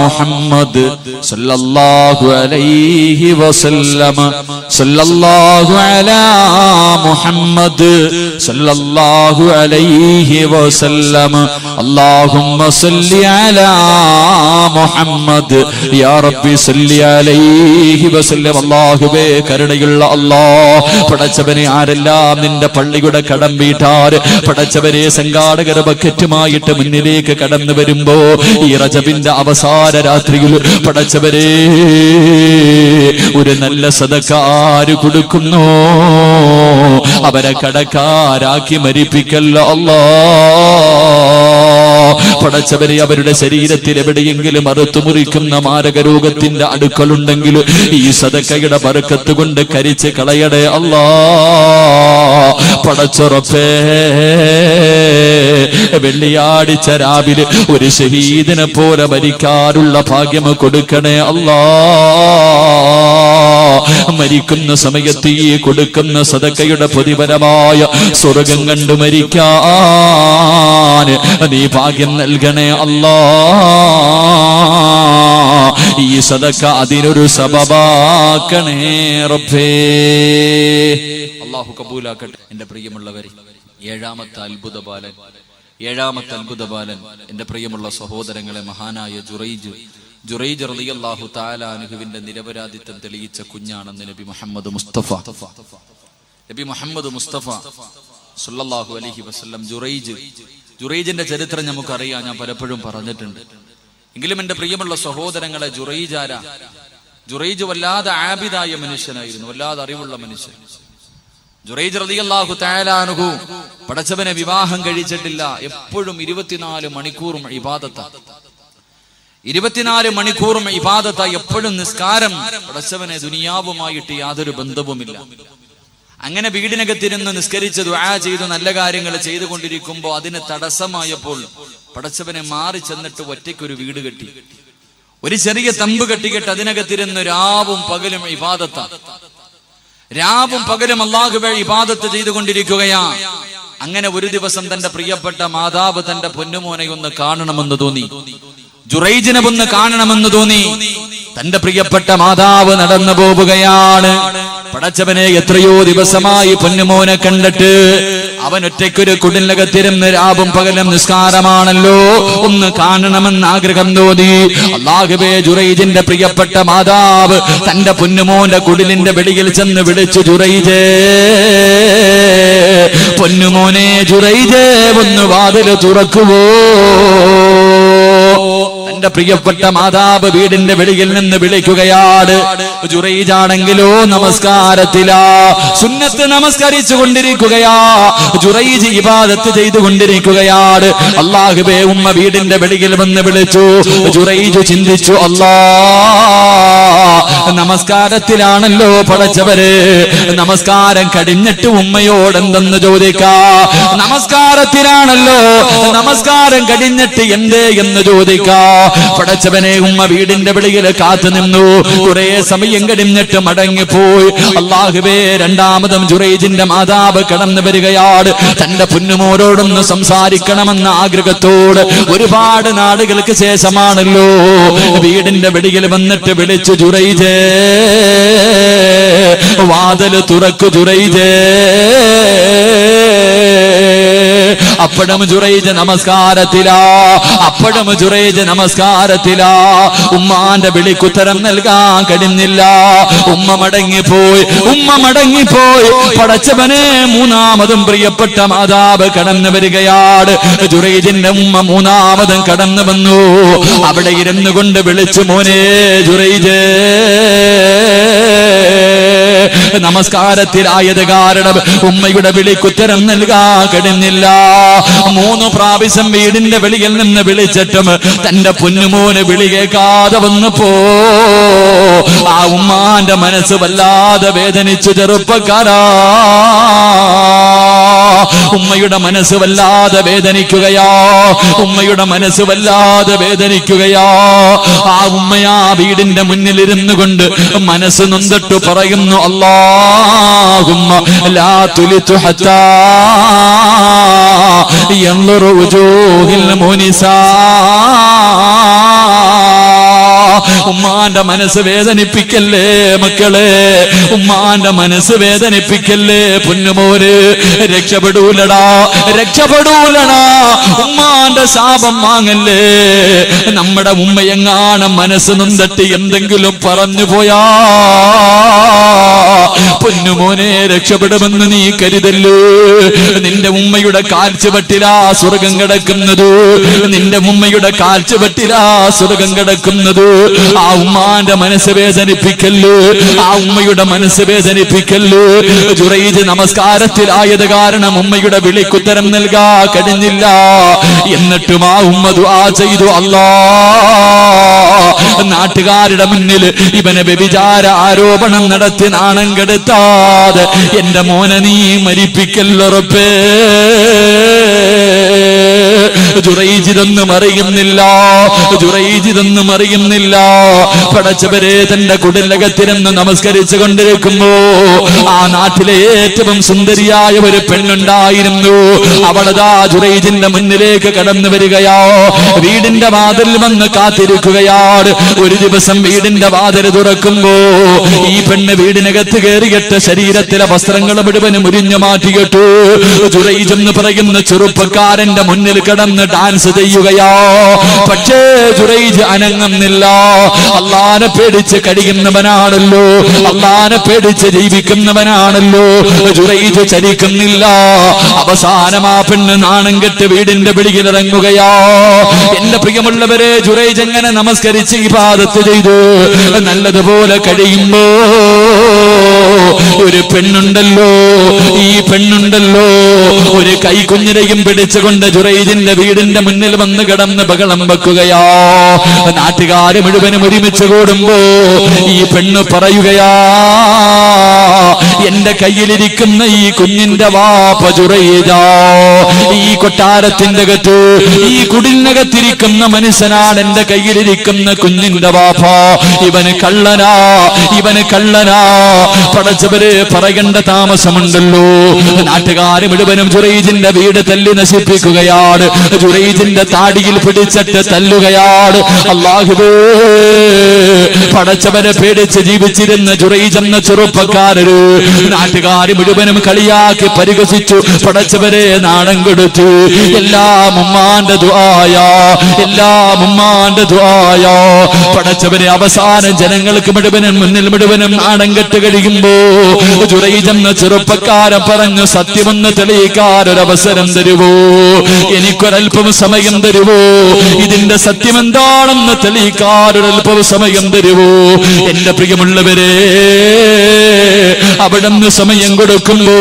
മുഹമ്മദ് സല്ലല്ലാഹു അലൈഹി വസല്ലം. സല്ലല്ലാഹു അലാ മുഹമ്മദ് സല്ലല്ലാഹു അലൈഹി വസല്ലം. അല്ലാഹുമ്മ സല്ലി അലാ മുഹമ്മദ് യാ റബ്ബി സല്ലി അലൈഹി വസല്ലം. അല്ലാഹുവേ, കരുണയുള്ള അല്ലാഹ്, പടച്ചവനെ, ആരെല്ലാം നിന്റെ പള്ളിയുടെ കടം വീട്ടാർ പടച്ചവരെ സംഘാടകർ ബക്കറ്റുമായിട്ട് മുന്നിൽ മുന്നിലേക്ക് കടന്നു വരുമ്പോ ഈ റജബിന്റെ അവസാന രാത്രിയിൽ പടച്ചവരെ ഒരു നല്ല സദഖ ആര് കൊടുക്കുന്നു അവരെ കടക്കാരാക്കി മരിപ്പിക്കല്ലോ അല്ലാഹ്. പടച്ചവരെ അവരുടെ ശരീരത്തിൽ എവിടെയെങ്കിലും അറുത്തു മുറിക്കുന്ന മാരക രോഗത്തിന്റെ അടുക്കളുണ്ടെങ്കിൽ ഈ സദഖയുടെ ബർക്കത്ത് കൊണ്ട് കരിച്ച് കളയടേ അല്ലാഹ്. പടച്ചുറപ്പേ വെള്ളിയാഴ്ച രാവിലെ ഒരു ഷഹീദിനെ പോലെ മരിക്കാനുള്ള ഭാഗ്യം കൊടുക്കണേ അല്ലാഹ്. മരിക്കുന്ന സമയത്ത് ഈ കൊടുക്കുന്ന സദഖയുടെ പ്രതിഫലമായ സ്വർഗം കണ്ടു മരിക്കാൻ നീ ഭാഗ്യം നൽകണേ അല്ലാഹ്. ഈ സദഖ അതിനൊരു സബബാക്കണേ റബ്ബേ. അല്ലാഹു കബൂലാക്കട്ടെ. എന്റെ പ്രിയമുള്ളവരെ, ഏഴാമത്തെ അത്ഭുത ബാലൻ എന്റെ പ്രിയമുള്ള സഹോദരങ്ങളെ, മഹാനായ ജുറൈജ് റളിയല്ലാഹു തആല അൻഹുവിന്റെ നിരപരാധിത്വം തെളിയിച്ച കുഞ്ഞാണെന്ന് നബി മുഹമ്മദ് മുസ്തഫ സല്ലല്ലാഹു അലൈഹി വസല്ലം. ജുറൈജിന്റെ ചരിത്രം നമുക്കറിയാം, ഞാൻ പലപ്പോഴും പറഞ്ഞിട്ടുണ്ട്. എങ്കിലും എന്റെ പ്രിയമുള്ള സഹോദരങ്ങളെ, ജുറൈജ് വല്ലാതെ ആബിദായ മനുഷ്യനായിരുന്നു, വല്ലാതെ അറിവുള്ള മനുഷ്യൻ. ജുറൈജ് റളിയല്ലാഹു തആല അൻഹു പടച്ചവനെ വിവാഹം കഴിച്ചിട്ടില്ല. എപ്പോഴും 24 മണിക്കൂറും ഇബാദത്താണ്. 24 മണിക്കൂറും ഇബാദത്തായി, എപ്പോഴും നിസ്കാരം. പടച്ചവനെ ദുനിയാവുമായിട്ട് യാതൊരു ബന്ധവുമില്ല. അങ്ങനെ വീടിനകത്തിരുന്ന് നിസ്കരിച്ച് ദുആ ചെയ്തു നല്ല കാര്യങ്ങൾ ചെയ്തുകൊണ്ടിരിക്കുമ്പോൾ അതിന് തടസ്സമായപ്പോൾ പടച്ചവനെ മാറി ചെന്നിട്ട് ഒറ്റയ്ക്കൊരു വീട് കെട്ടി, ഒരു ചെറിയ തമ്പ് കെട്ടിക്കെട്ട് അതിനകത്തിരുന്ന് രാവും പകലും ഇബാദത്താണ്. രാവും പകലും അല്ലാഹുവേ ഇബാദത്ത് ചെയ്തുകൊണ്ടിരിക്കുകയാ. അങ്ങനെ ഒരു ദിവസം തന്റെ പ്രിയപ്പെട്ട മാതാവ് തന്റെ പൊന്നുമോനെ ഒന്ന് കാണണമെന്ന് തോന്നി, ജുറൈജിനെ ഒന്ന് കാണണമെന്ന് തോന്നി. തന്റെ പ്രിയപ്പെട്ട മാതാവ് നടന്നു പോവുകയാണ്. പടച്ചവനെ എത്രയോ ദിവസമായി പൊന്നുമോനെ കണ്ടിട്ട് അവൻ ഒറ്റയ്ക്കൊരു കുടിലകത്തിരുന്ന് രാവും പകലും നിസ്കാരമാണല്ലോ, ഒന്ന് കാണണമെന്ന് ആഗ്രഹം തോന്നി. അല്ലാഹുവേ, ജുറൈജിന്റെ പ്രിയപ്പെട്ട മാതാവ് തന്റെ പൊന്നുമോന്റെ കുടിലിന്റെ വെളിയിൽ ചെന്ന് വിളിച്ചു, ജുറൈജേ, പൊന്നുമോനെ ജുറൈജേ, ഒന്ന് വാതിൽ തുറക്കുവോ? തന്റെ പ്രിയപ്പെട്ട മാതാവ് വീടിന്റെ വെളിയിൽ നിന്ന് വിളിക്കുകയാണ്. ജുറൈജാണെങ്കിലോ നമസ്കാരത്തിലാ, സുന്നത്ത് നമസ്കരിച്ചു കൊണ്ടിരിക്കുകയാ. ജുറൈജ് ഇബാദത്ത് ചെയ്തുകൊണ്ടിരിക്കുകയാണ്. അല്ലാഹുവേ, ഉമ്മ വീടിന്റെ വെളിയിൽ വന്ന് വിളിച്ചു. ജുറൈജ് ചിന്തിച്ചു, അല്ലാഹ്, നമസ്കാരത്തിലാണല്ലോ പടച്ചവര്, നമസ്കാരം കഴിഞ്ഞിട്ട് ഉമ്മയോട് എന്തെന്ന് ചോദിക്കാ? നമസ്കാരത്തിലാണല്ലോ, നമസ്കാരം കഴിഞ്ഞിട്ട് എന്തേ എന്ന് ചോദിക്കാ? പടച്ചവനെ, ഉമ്മ വീടിന്റെ വെളിയിൽ കാത്തു നിന്നു. കുറെ സമയം കഴിഞ്ഞിട്ട് മടങ്ങിപ്പോയി. അല്ലാഹുവേ, രണ്ടാമതും ജുറൈജിന്റെ മാതാവ് കടന്നു വരികയാണ്. തന്റെ പൊന്നുമോരോടൊന്ന് സംസാരിക്കണമെന്ന ആഗ്രഹത്തോട് ഒരുപാട് നാളുകൾക്ക് ശേഷമാണല്ലോ വീടിന്റെ വെളിയിൽ വന്നിട്ട് വിളിച്ചു, ജുറൈജേ, വാതില് തുറക്കു ജുറൈജേ. അപ്പോഴും ജുറൈജ് നമസ്കാരത്തിലാ. ഉമ്മാന്റെ വിളിക്കുത്തരം നൽകാൻ കഴിഞ്ഞില്ല. ഉമ്മ മടങ്ങിപ്പോയി. പടച്ചവനെ, മൂന്നാമതും പ്രിയപ്പെട്ട മാതാവ് കടന്നു വരികയാണ്. ജുറൈജിന്റെ ഉമ്മ മൂന്നാമതും കടന്നു വന്നു. അവിടെ ഇരുന്നു കൊണ്ട് വിളിച്ചു, മോനെ ജുറൈജേ, നമസ്കാരത്തിലായത് കാരണം ഉമ്മയുടെ വിളിക്കുത്തരം നൽകാൻ കഴിഞ്ഞില്ല. 3 പ്രാവശ്യം വീടിന്റെ വെളിയിൽ നിന്ന് വിളിച്ചിട്ടും തന്റെ പൊന്നുമോന് വിളി കേൾക്കാതെ വന്നപ്പോ ആ ഉമ്മാന്റെ മനസ്സ് വല്ലാതെ വേദനിച്ചു. ചെറുപ്പക്കാരാ, ഉമ്മയുടെ മനസ്സ് വല്ലാതെ വേദനിക്കുകയാ. ആ ഉമ്മയാ വീടിന്റെ മുന്നിലിരുന്നു കൊണ്ട് മനസ്സ് നൊന്നിട്ട് പറയുന്നു, അല്ലാഹുമ്മ ലാ തുലിതു ഹത്താ യൻളുറു വജൂഹിൽ മുനിസാ. ഉമ്മാന്റെ മനസ്സ് വേദനിപ്പിക്കല്ലേ മക്കളെ, ഉമ്മാന്റെ മനസ്സ് വേദനിപ്പിക്കല്ലേ പൊന്നുമോര്. രക്ഷപ്പെടൂലടാ. ഉമ്മാന്റെ ശാപം വാങ്ങല്ലേ. നമ്മുടെ ഉമ്മയെങ്ങാണം മനസ്സ് നൊന്നിട്ട് എന്തെങ്കിലും പറഞ്ഞു പോയാ പൊന്നുമോനെ രക്ഷപ്പെടുമെന്ന് നീ കരുതല്ലേ. നിന്റെ ഉമ്മയുടെ കാൽച്ചുവട്ടിലാ സ്വർഗം കിടക്കുന്നത്. നിന്റെ ഉമ്മയുടെ കാൽച്ചുവട്ടിലാ സ്വർഗം കിടക്കുന്നത്. ആ ഉമ്മാന്റെ മനസ്സ് വേദനിപ്പിക്കല്ലേ, ആ ഉമ്മയുടെ മനസ്സ് വേദനിപ്പിക്കല്ലേ. ജുറൈജ് നമസ്കാരത്തിലായത് കാരണം ഉമ്മയുടെ വിളിക്കുത്തരം നൽകാ കഴിഞ്ഞില്ല. എന്നിട്ടും ആ ഉമ്മ ദുആ ചെയ്തു, അല്ലാ നാട്ടുകാരുടെ മുന്നിൽ ഇവനെ വ്യഭിചാര ആരോപണം നടത്തി നാണം കെടുത്താതെ എന്റെ മോനെ നീ മരിപ്പിക്കല്ലോ റബ്ബേ. ജുറൈജിതൊന്നും അറിയുന്നില്ല, ജുറൈജിതൊന്നും അറിയുന്നില്ല. പടച്ചവരെ തന്റെ കുടിലകത്തിരുന്ന് നമസ്കരിച്ചു കൊണ്ടിരിക്കുമ്പോ ആ നാട്ടിലെ ഏറ്റവും സുന്ദരിയായ ഒരു പെണ്ണുണ്ടായിരുന്നു. അവളതാ ജുറൈജിന്റെ മുന്നിലേക്ക് കടന്നു വരികയാ. വീടിന്റെ വാതിൽ വന്ന് കാത്തിരിക്കുകയാണ്. ഒരു ദിവസം വീടിന്റെ വാതിൽ തുറക്കുമ്പോ ഈ പെണ്ണ് വീടിനകത്ത് കയറിയിട്ട് ശരീരത്തിലെ വസ്ത്രങ്ങൾ മുഴുവനും ഉരിഞ്ഞു മാറ്റിയിട്ടു ജുറൈജ് എന്ന് പറയുന്ന ചെറുപ്പക്കാരന്റെ മുന്നിൽ കിടന്ന് ഡാൻസ് ചെയ്യുകയാ. പക്ഷേ ജുറൈജ് അനങ്ങുന്നില്ല. അള്ളാനെ പേടിച്ച് കഴിയുന്നവനാണല്ലോ, അള്ളാനെ പേടിച്ച് ജീവിക്കുന്നവനാണല്ലോ. ജുറൈജ് ചലിക്കുന്നില്ല. അവസാനം ആ പെണ്ണ് നാണം കെട്ട് വീടിന്റെ വെളിയിലിറങ്ങുകയാ. എന്റെ പ്രിയമുള്ളവരെ, ജുറൈജ് എങ്ങനെ നമസ്കരിച്ച് ഇബാദത്ത് ചെയ്തു നല്ലതുപോലെ കഴിയുമ്പോ ഒരു പെണ്ണുണ്ടല്ലോ, ഈ പെണ്ണുണ്ടല്ലോ ഒരു കൈക്കുഞ്ഞിനെയും പിടിച്ചുകൊണ്ട് ജുറൈജിന്റെ വീടിന്റെ മുന്നിൽ വന്ന് കിടന്ന് ബഹളം വെക്കുകയാ. നാട്ടുകാര് മുഴുവനും ഒരുമിച്ച് കൂടുമ്പോ ഈ പെണ്ണ് പറയുകയാ, എന്റെ കയ്യിലിരിക്കുന്ന ഈ കുഞ്ഞിന്റെ വാപ്പ ജുറൈജാ. ഈ കൊട്ടാരത്തിന്റെ അകത്ത് ഈ കുടിനകത്തിരിക്കുന്ന മനുഷ്യനാണ് എന്റെ കയ്യിലിരിക്കുന്ന കുഞ്ഞിന്റെ വാപ്പ. ഇവന് കള്ളനാ, ഇവന് കള്ളനാ. പടച്ചവരെ പറയേണ്ട താമസമുണ്ടല്ലോ. നാട്ടുകാര് മുഴുവനും ജുറൈജിന്റെ വീട് തല്ലി നശിപ്പിക്കുകയാണ്. ജുറൈജിന്റെ താടിയിൽ പിടിച്ചിട്ട് തല്ലുകയാണ്. അല്ലാഹുവേ, പടച്ചവനെ പേടിച്ച് ജീവിച്ചിരുന്ന ജുറൈജ് എന്ന ചെറുപ്പക്കാരര് നാട്ടുകാര് മുഴുവനും കളിയാക്കി പരിഹസിച്ചു. പടച്ചവരെ നാണം കൊടുത്തു. എല്ലാം ഉമ്മാന്റെ ദുആയാ, എല്ലാം ഉമ്മാന്റെ ദുആയാ. പടച്ചവരെ അവസാനം ജനങ്ങൾക്ക് മുഴുവനും മുന്നിൽ മുഴുവനും നാണം കെട്ട് കഴിയുമ്പോ ജുറൈജ് എന്ന ചെറുപ്പക്കാരൻ പറഞ്ഞു, സത്യമെന്ന് തെളിയിക്കാൻ ഒരവസരം തരുവോ, എനിക്കൊരൽപ്പം സമയം തരുവോ, ഇതിന്റെ സത്യം എന്താണെന്ന് തെളിയിക്കാൻ ഒരൽപ്പം സമയം തരുവോ. എന്റെ പ്രിയമുള്ളവരെ, അവിടുന്ന് സമയം കൊടുക്കുമ്പോ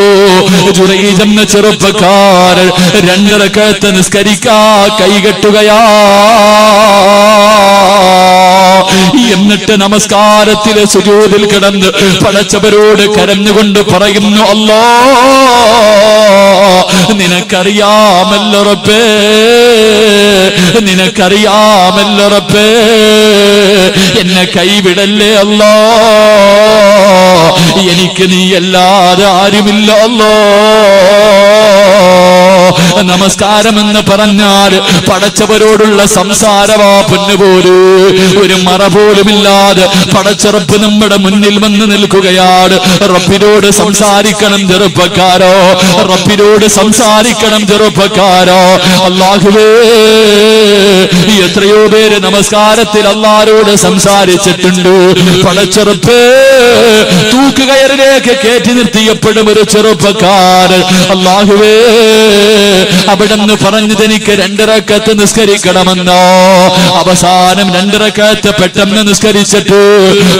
ജുറൈജ് എന്ന ചെറുപ്പക്കാരൻ 2 റക്അത്ത് നിസ്കരിക്കാ കൈകെട്ടുകയാ. എന്നിട്ട് നമസ്കാരത്തിലെ സുജൂദിൽ കിടന്ന് പടച്ചവരോട് കരഞ്ഞുകൊണ്ട് പറയുന്നു, അല്ലാ നിനക്കറിയാമല്ലോ റബ്ബേ, നിനക്കറിയാമല്ലോ റബ്ബേ, എന്നെ കൈവിടല്ലേ അല്ലാ, എനിക്ക് നീ അല്ലാതെ ആരുമില്ല അല്ലാ. നമസ്കാരം എന്ന് പറഞ്ഞാൽ പടച്ചവരോടുള്ള സംസാരമാ പൊന്നുപോല്. ഒരു മറ പോലുമില്ലാതെ പടച്ചറപ്പ് നമ്മുടെ മുന്നിൽ വന്ന് നിൽക്കുകയാണ്. റബ്ബിനോട് സംസാരിക്കണം ചെറുപ്പക്കാരോ, റബ്ബിനോട് സംസാരിക്കണം ചെറുപ്പക്കാരോ. അല്ലാഹുവേ, എത്രയോ പേര് നമസ്കാരത്തിൽ അല്ലാഹുവോട് സംസാരിച്ചിട്ടുണ്ട്. പടച്ചറപ്പ് തൂക്കുകയറിലേക്ക് കയറ്റി നിർത്തിയപ്പെടും ഒരു ചെറുപ്പക്കാരൻ. അല്ലാഹുവേ, അവിടെന്ന് പറഞ്ഞത് എനിക്ക് 2 റക്അത്ത് നിസ്കരിക്കണമെന്നോ. അവസാനം 2 റക്അത്ത് പെട്ടെന്ന് നിസ്കരിച്ചിട്ട്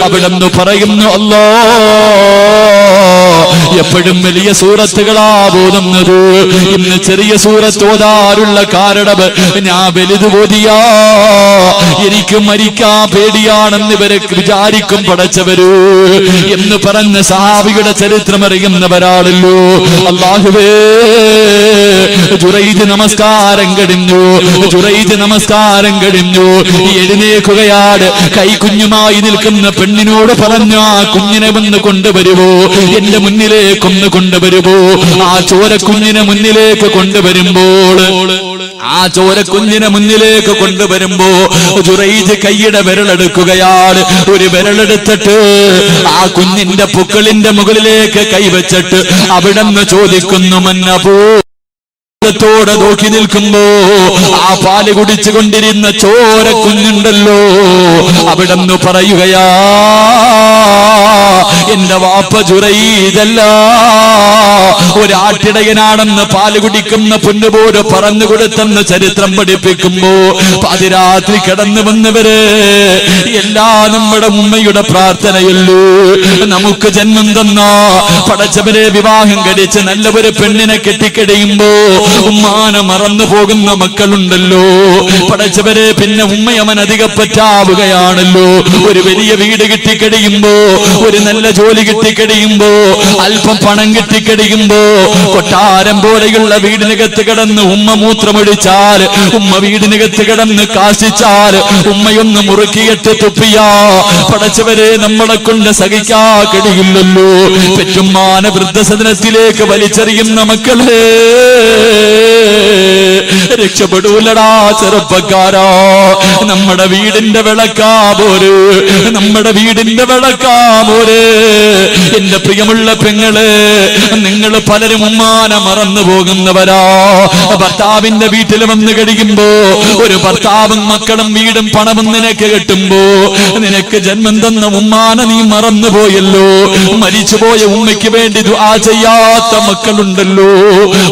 അവിടെന്ന് പറയുന്നു, അല്ലാ എപ്പോഴും വലിയ സൂറത്തുകളാ ഓതുന്നത്, ഇന്ന് ചെറിയ സൂറത്ത് ഓതാറുള്ള കാരണം ഞാൻ വലുത് ഓതിയാ എനിക്ക് മരിക്കാൻ പേടിയാണെന്ന് ഇവരെ വിചാരിക്കും പടച്ചവര് എന്ന് പറഞ്ഞ സഹാബിയുടെ ചരിത്രം അറിയുന്നവരാണല്ലോ. അല്ലാഹുവേ, ജുറൈജ് നമസ്കാരം കഴിഞ്ഞു, ജുറൈജ് നമസ്കാരം കഴിഞ്ഞു. എഴുന്നേൽക്കുകയാണ്. കൈക്കുഞ്ഞുമായി നിൽക്കുന്ന പെണ്ണിനോട് പറഞ്ഞ കുഞ്ഞിനെ വന്ന് കൊണ്ടുവരുവോ, എന്റെ മുന്നിലേക്കൊന്ന് കൊണ്ടുവരുവോ. ആ ചോരക്കുഞ്ഞിനെ മുന്നിലേക്ക് കൊണ്ടുവരുമ്പോൾ, ആ ചോരക്കുഞ്ഞിനെ മുന്നിലേക്ക് കൊണ്ടുവരുമ്പോ ജുറൈജ് കൈയുടെ വിരലെടുക്കുകയാണ്. ഒരു വിരലെടുത്തിട്ട് ആ കുഞ്ഞിന്റെ പുക്കളിന്റെ മുകളിലേക്ക് കൈവച്ചിട്ട് അവിടെന്ന് ചോദിക്കുന്നു, മന്നബൂ അത്ഭുതത്തോടെ നോക്കി നിൽക്കുമ്പോ ആ പാല് കുടിച്ചു കൊണ്ടിരുന്ന ചോര കുഞ്ഞുണ്ടല്ലോ അവിടെന്ന് പറയുകയാ, എന്റെ വാപ്പ ജുറൈദല്ല, ഒരാട്ടിടയനാണെന്ന് പാല് കുടിക്കുന്ന പൊന്നുപോലെ പറഞ്ഞു കൊടുത്തെന്ന് ചരിത്രം പഠിപ്പിക്കുമ്പോ പാതിരാത്രി കിടന്നു വന്നവര് എല്ലാ നമ്മുടെ ഉമ്മയുടെ പ്രാർത്ഥനയല്ലോ. നമുക്ക് ജന്മം തന്ന പടച്ചവരെ വിവാഹം കഴിച്ച് നല്ല ഒരു പെണ്ണിനെ കെട്ടിക്കഴിയുമ്പോ ഉമ്മാനെ മറന്നു പോകുന്ന മക്കളുണ്ടല്ലോ പടച്ചവരെ. പിന്നെ ഉമ്മയവൻ അധികം പറ്റാവുകയാണല്ലോ. ഒരു വലിയ വീട് കിട്ടിക്കഴിയുമ്പോ, ഒരു നല്ല ജോലി കിട്ടിക്കഴിയുമ്പോ, അല്പം പണം കിട്ടിക്കഴിയുമ്പോ, കൊട്ടാരം പോലെയുള്ള വീടിനകത്ത് കിടന്ന് ഉമ്മ മൂത്രമൊഴിച്ചാൽ, ഉമ്മ വീടിനകത്ത് കിടന്ന് കാശിച്ചാൽ, ഉമ്മയൊന്ന് മുറുക്കിയിട്ട് തുപ്പിയാ പടച്ചവരെ നമ്മളെ കൊണ്ട് സഹിക്കാ കഴിയില്ലല്ലോ. പെറ്റുമ്മാന വൃദ്ധസദനത്തിലേക്ക് വലിച്ചെറിയുന്ന മക്കളെ രക്ഷപ്പെടൂലടാ ചെറുപ്പക്കാരാ. നമ്മുടെ വീടിന്റെ വിളക്കാ പോര്, നമ്മുടെ വീടിന്റെ വിളക്കാ പോര്. എന്റെ പ്രിയമുള്ള പെങ്ങള്, നിങ്ങൾ പലരും ഉമ്മാനെ മറന്നു പോകുന്നവരാ. ഭർത്താവിന്റെ വീട്ടിൽ വന്ന് കഴിയുമ്പോ ഒരു ഭർത്താവും മക്കളും വീടും പണവും നിനക്ക് കിട്ടുമ്പോ നിനക്ക് ജന്മം തന്ന ഉമ്മാനെ നീ മറന്നുപോയല്ലോ. മരിച്ചുപോയ ഉമ്മയ്ക്ക് വേണ്ടി ദുആ ചെയ്യാത്ത മക്കളുണ്ടല്ലോ.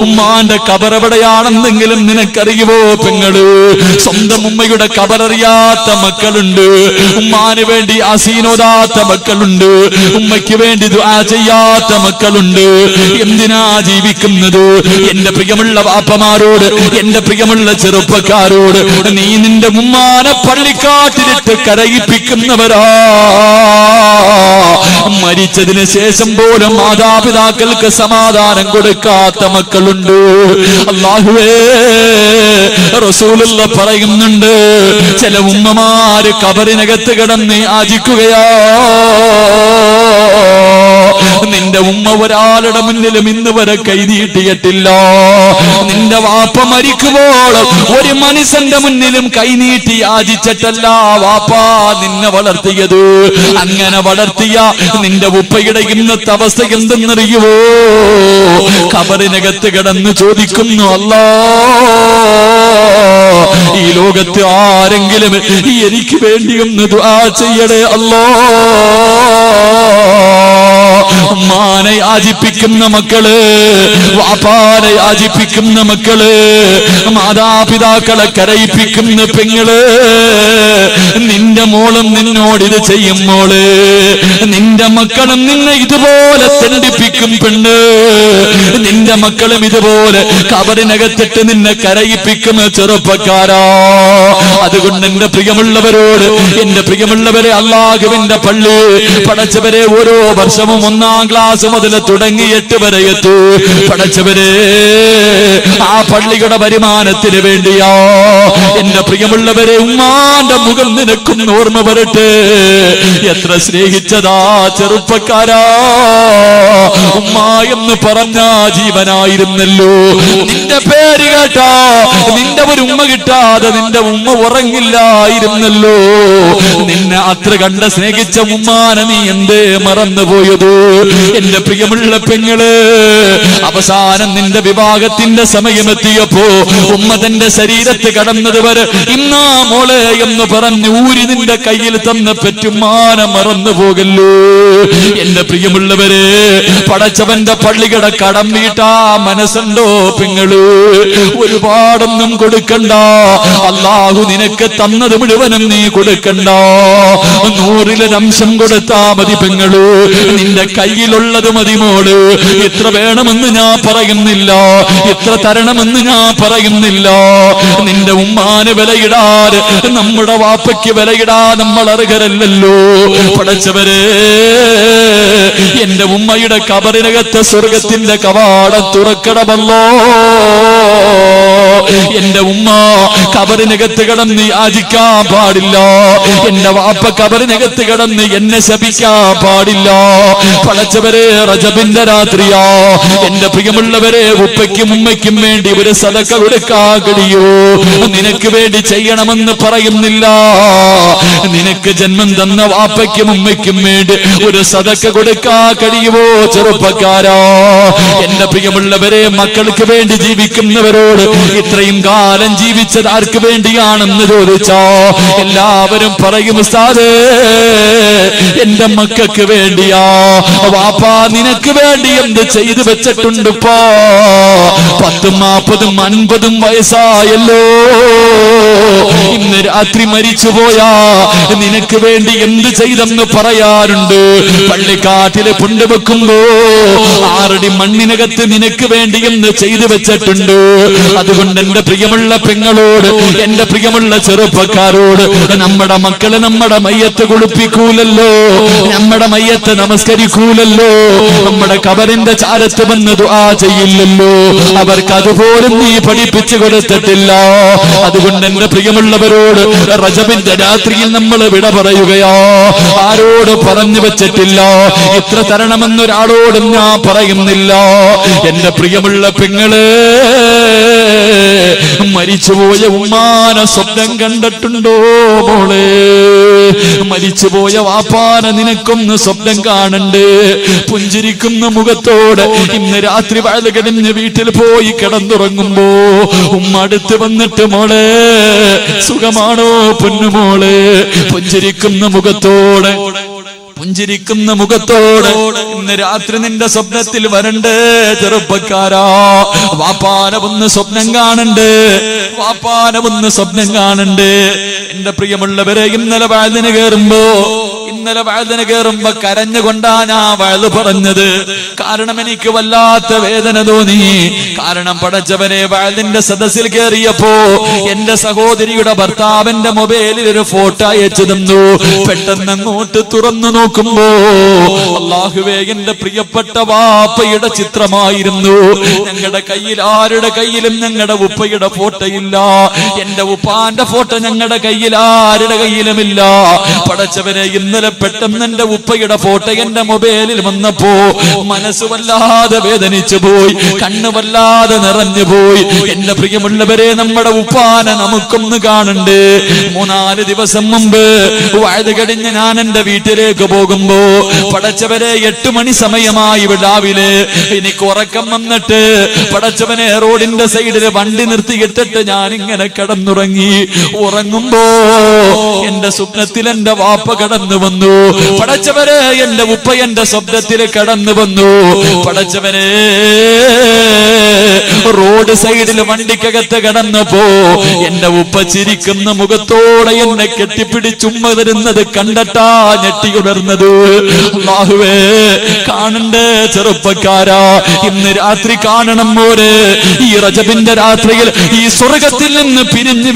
ഉമ്മാന്റെ കബറെവിടെയാണെന്നെങ്കിലും നിനക്കറിയുമോ പെങ്ങള്? സ്വന്തം ഉമ്മയുടെ കബററിയാത്ത മക്കളുണ്ട്. ഉമ്മാന് വേണ്ടി ആസീനോദാത്ത മക്കളുണ്ട്. ഉമ്മയ്ക്ക് വേണ്ടി ദുആ ചെയ്യാത്ത മക്കളുണ്ട്. എന്തിനാ ജീവിക്കുന്നത്? എന്റെ പ്രിയമുള്ള വാപ്പമാരോട്, എന്റെ പ്രിയമുള്ള ചെറുപ്പക്കാരോട്, നീ നിന്റെ ഉമ്മാനെ പള്ളിക്കാട്ടിലിട്ട് കരയിപ്പിക്കുന്നവരാ. മരിച്ചതിന് ശേഷം പോലും മാതാപിതാക്കൾക്ക് സമാധാനം കൊടുക്കാത്ത മക്കളുണ്ട്. അല്ലാഹുവേ, റസൂലുള്ള പറയുന്നുണ്ട്, ചില ഉമ്മമാര് കബറിനകത്ത് കിടന്ന് യാചിക്കുകയാ. നിന്റെ ഉമ്മ ഒരാളുടെ മുന്നിലും ഇന്ന് വരെ കൈനീട്ടിയിട്ടില്ല. നിന്റെ വാപ്പ മരിക്കുമ്പോൾ ഒരു മനുഷ്യന്റെ മുന്നിലും കൈനീട്ടി യാചിച്ചിട്ടല്ല വാപ്പാ നിന്നെ വളർത്തിയത്. അങ്ങനെ വളർത്തിയ നിന്റെ ഉപ്പയുടെ ഇന്നത്തെ അവസ്ഥ എന്തെന്നറിയുവോ? ഖബറിനകത്ത് കിടന്ന് ചോദിക്കുന്നു, അല്ലാ, ഈ ലോകത്ത് ആരെങ്കിലും എനിക്ക് വേണ്ടി ഒന്ന് ദുആ ചെയ്യണേ അല്ലാ. ഉമ്മാനെ യാചിപ്പിക്കുന്ന മക്കള്, വാപ്പാനെ യാചിപ്പിക്കുന്ന മക്കള്, മാതാപിതാക്കളെ കരയിപ്പിക്കുന്ന പെങ്ങള്, നിന്റെ മോളും നിന്നോടിത് ചെയ്യും മോള്, നിന്റെ മക്കളും നിന്നെ ഇതുപോലെ തെണ്ടിപ്പിക്കും പെണ്ണ്, നിന്റെ മക്കളും ഇതുപോലെ കബറിനകത്തിട്ട് നിന്നെ കരയിപ്പിക്കുന്ന ചെറുപ്പക്കാരാ. അതുകൊണ്ട് എന്റെ പ്രിയമുള്ളവരോട്, എന്റെ പ്രിയമുള്ളവരെ, അല്ലാഹുവിന്റെ പള്ളി പടച്ചവരെ ഓരോ വർഷവും 1-ാം ക്ലാസ് മുതൽ തുടങ്ങി 8 വരെ എത്തൂ പടച്ചവരെ. ആ പള്ളിയുടെ വരുമാനത്തിന് വേണ്ടിയാ എന്റെ പ്രിയമുള്ളവരെ. ഉമ്മാന്റെ മുഖം നിനക്കൊന്ന് ഓർമ്മ വരട്ടെ. എത്ര സ്നേഹിച്ചതാ ചെറുപ്പക്കാരാ. ഉമ്മ എന്ന് പറഞ്ഞ ജീവനായിരുന്നല്ലോ. നിന്റെ പേര് കേട്ടാ നിന്റെ ഒരു ഉമ്മ കിട്ടാതെ നിന്റെ ഉമ്മ ഉറങ്ങില്ലായിരുന്നല്ലോ. നിന്നെ അത്ര കണ്ട സ്നേഹിച്ച ഉമ്മാനെ നീ എന്തേ മറന്നുപോയത്? എന്റെ പ്രിയമുള്ള പെങ്ങള്, അവസാനം നിന്റെ വിവാഹത്തിന്റെ സമയമെത്തിയപ്പോ ഉമ്മ തന്റെ ശരീരത്ത് കടന്നത് വരെ ഇന്നാ മോളെ എന്ന് പറഞ്ഞ് ഊരി നിന്റെ കയ്യിൽ തന്ന പെറ്റുമ്മാനെ മറന്നു പോകല്ലോ. എന്റെ പ്രിയമുള്ളവരെ, പടച്ചവന്റെ പള്ളിയുടെ കടം വീട്ടാ മനസ്സുണ്ടോ പെങ്ങള്? ഒരുപാടൊന്നും കൊടുക്കണ്ട. അല്ലാഹു നിനക്ക് തന്നത് മുഴുവനും നീ കൊടുക്കണ്ട. 100-ൽ-1 കൊടുത്താ മതി പെങ്ങള്. നിന്റെ കയ്യിലുള്ളത് മതി മോള്. എത്ര വേണമെന്ന് ഞാൻ പറയുന്നില്ല, എത്ര തരണമെന്ന് ഞാൻ പറയുന്നില്ല. നിന്റെ ഉമ്മാന് വിലയിടാതെ, നമ്മുടെ വാപ്പയ്ക്ക് വിലയിടാ നമ്മൾ അർഹരല്ലല്ലോ പടച്ചവരെ. എന്റെ ഉമ്മയുടെ കബറിനകത്ത് സ്വർഗത്തിന്റെ കവാടം തുറക്കണമല്ലോ. എന്റെ ഉമ്മ കബറിനകത്ത് കിടന്ന് യാചിക്കാൻ പാടില്ല, എന്റെ വാപ്പ കബറിനകത്ത് കിടന്ന് എന്നെ ശപിക്കാൻ പാടില്ല. പടച്ചവരെ, റജബിന്റെ രാത്രിയാ. എന്റെ പ്രിയമുള്ളവരെ, ഉപ്പയ്ക്കും ഉമ്മയ്ക്കും വേണ്ടി ഒരു സദഖ കൊടുക്കാൻ കഴിയോ? നിനക്ക് വേണ്ടി ചെയ്യണമെന്ന് പറയുന്നില്ല. നിനക്ക് ജന്മം തന്ന വാപ്പയ്ക്കും ഉമ്മയ്ക്കും വേണ്ടി ഒരു സദഖ കൊടുക്കാൻ കഴിയുമോ ചെറുപ്പക്കാരാ? എന്റെ പ്രിയമുള്ളവരെ, മക്കൾക്ക് വേണ്ടി ജീവിക്കുന്നവരോട് ഇത്രയും കാലം ജീവിച്ചത് ആർക്ക് വേണ്ടിയാണെന്ന് ചോദിച്ചോ എല്ലാവരും പറയും ഉസ്താദേ എന്റെ മക്കൾക്ക് വേണ്ടിയാ. വാപ്പാ നിനക്ക് വേണ്ടി എന്ത് ചെയ്തു വെച്ചിട്ടുണ്ടിപ്പോ? 10, 40, 50 വയസ്സായല്ലോ. ഇന്ന് രാത്രി മരിച്ചുപോയാ നിനക്ക് വേണ്ടി എന്ത് ചെയ്തെന്ന് പറയാറുണ്ട്. പള്ളിക്കാട്ടില് കൊണ്ടുവെക്കുമ്പോ 6 അടി മണ്ണിനകത്ത് നിനക്ക് വേണ്ടി എന്ന് ചെയ്തു വെച്ചിട്ടുണ്ട്. അതുകൊണ്ട് എന്റെ പ്രിയമുള്ള പെങ്ങളോട്, എന്റെ പ്രിയമുള്ള ചെറുപ്പക്കാരോട്, നമ്മുടെ മക്കള് നമ്മുടെ മയ്യത്ത് കുളിപ്പിക്കൂലല്ലോ, നമ്മുടെ മയ്യത്ത് നമസ്കരിക്കൂലല്ലോ, നമ്മുടെ കബറിന്റെ ചാരത്ത് വന്ന് ദുആ ചെയ്യില്ലല്ലോ, അവർക്ക് അതുപോലും നീ പഠിപ്പിച്ചു കൊടുത്തിട്ടില്ല. അതുകൊണ്ട് എന്റെ പ്രിയമുള്ളവരോട് റജബിന്റെ രാത്രിയിൽ നമ്മൾ വിട പറയുകയോ ആരോട് പറഞ്ഞു വെച്ചിട്ടില്ല. ഇത്ര തരണമെന്നൊരാളോടും ഞാൻ പറയുന്നില്ല. എന്റെ പ്രിയമുള്ള പെങ്ങള്, മരിച്ചുപോയ ഉമ്മാനെ സ്വപ്നം കണ്ടിട്ടുണ്ടോ മോളെ? മരിച്ചുപോയ വാപ്പാനെ നിനക്കൊന്ന് സ്വപ്നം കാണണ്ടേ? പുഞ്ചിരിക്കുന്ന മുഖത്തോടെ ഇന്ന് രാത്രി വയല് കഴിഞ്ഞ് വീട്ടിൽ പോയി കിടന്നുറങ്ങുമ്പോ ഉമ്മ അടുത്ത് വന്നിട്ട് മോളെ സുഖമാണോ പൊന്നുമോളെ? പുഞ്ചിരിക്കുന്ന മുഖത്തോടെ ഇന്ന് രാത്രി നിന്റെ സ്വപ്നത്തിൽ വരണ്ടേ ചെറുപ്പക്കാരാ? വാപ്പാനെ ഒന്ന് സ്വപ്നം കാണണ്ടേ? വാപ്പാനെ ഒന്ന് സ്വപ്നം കാണണ്ടേ? എന്റെ പ്രിയമുള്ളവരെ, ഇന്നലെ വയലിന് കയറുമ്പോ കരഞ്ഞുകൊണ്ടാ ഞാൻ വയല് പറഞ്ഞത്. കാരണം എനിക്ക് വല്ലാത്ത വേദന തോന്നി. കാരണം പടച്ചവനെ, വയലിന്റെ സദസ്സിൽ കയറിയപ്പോ എന്റെ സഹോദരിയുടെ ഭർത്താവിന്റെ മൊബൈലിൽ ഒരു ഫോട്ടോ അയച്ചു തന്നു. പെട്ടെന്ന് അങ്ങോട്ട് തുറന്നു നോക്കുമ്പോ അല്ലാഹുവേ, എന്റെ പ്രിയപ്പെട്ട വാപ്പയുടെ ചിത്രമായിരുന്നു. ഞങ്ങളുടെ കയ്യിൽ ആരുടെ കയ്യിലും ഞങ്ങളുടെ ഉപ്പയുടെ ഫോട്ടോ ഇല്ല. എന്റെ ഉപ്പാന്റെ ഫോട്ടോ ഞങ്ങളുടെ കയ്യിൽ ആരുടെ കയ്യിലുമില്ല. പടച്ചവനെ, ഇന്നലെ പെട്ടെന്ന് എന്റെ ഉപ്പയുടെ ഫോട്ടോ എന്റെ മൊബൈലിൽ വന്നപ്പോ മനസ്സ് വല്ലാതെ വേദനിച്ചു പോയി, കണ്ണ് വല്ലാതെ നിറഞ്ഞു പോയി. എന്റെ പ്രിയമുള്ളവരെ, നമ്മുടെ ഉപ്പാനെ നമുക്കൊന്ന് കാണണ്ടേ? 3-4 ദിവസം മുമ്പ് വയത് കഴിഞ്ഞ് ഞാൻ എന്റെ വീട്ടിലേക്ക് പോകുമ്പോ പടച്ചവരെ 8 മണി സമയമായി രാവിലെ. എനിക്ക് ഉറക്കം വന്നിട്ട് പടച്ചവനെ റോഡിന്റെ സൈഡില് വണ്ടി നിർത്തിയിട്ടിട്ട് ഞാൻ ഇങ്ങനെ കിടന്നുറങ്ങി. ഉറങ്ങുമ്പോ എന്റെ സ്വപ്നത്തിൽ എന്റെ വാപ്പ കടന്നു വന്നു. പടച്ചവരെ, എന്റെ ഉപ്പ എന്റെ സ്വപ്നത്തിൽ കടന്നു വന്നു. പടച്ചവനെ, റോഡ് സൈഡിൽ വണ്ടിക്കകത്ത് കടന്നപ്പോ എന്റെ ഉപ്പ ചിരിക്കുന്ന മുഖത്തോടെ എന്നെ കെട്ടിപ്പിടിച്ചുമ്മ തരുന്നത് കണ്ടട്ടാ ഞെട്ടിയുണർന്നത്. അല്ലാഹുവേ, കാണണ്ടേ ചെറുപ്പക്കാരാ? ഇന്ന് രാത്രി കാണണം മോരെ. ഈ റജബിന്റെ രാത്രിയിൽ ഈ സ്വർഗത്തിൽ നിന്ന് പിരിഞ്ഞ്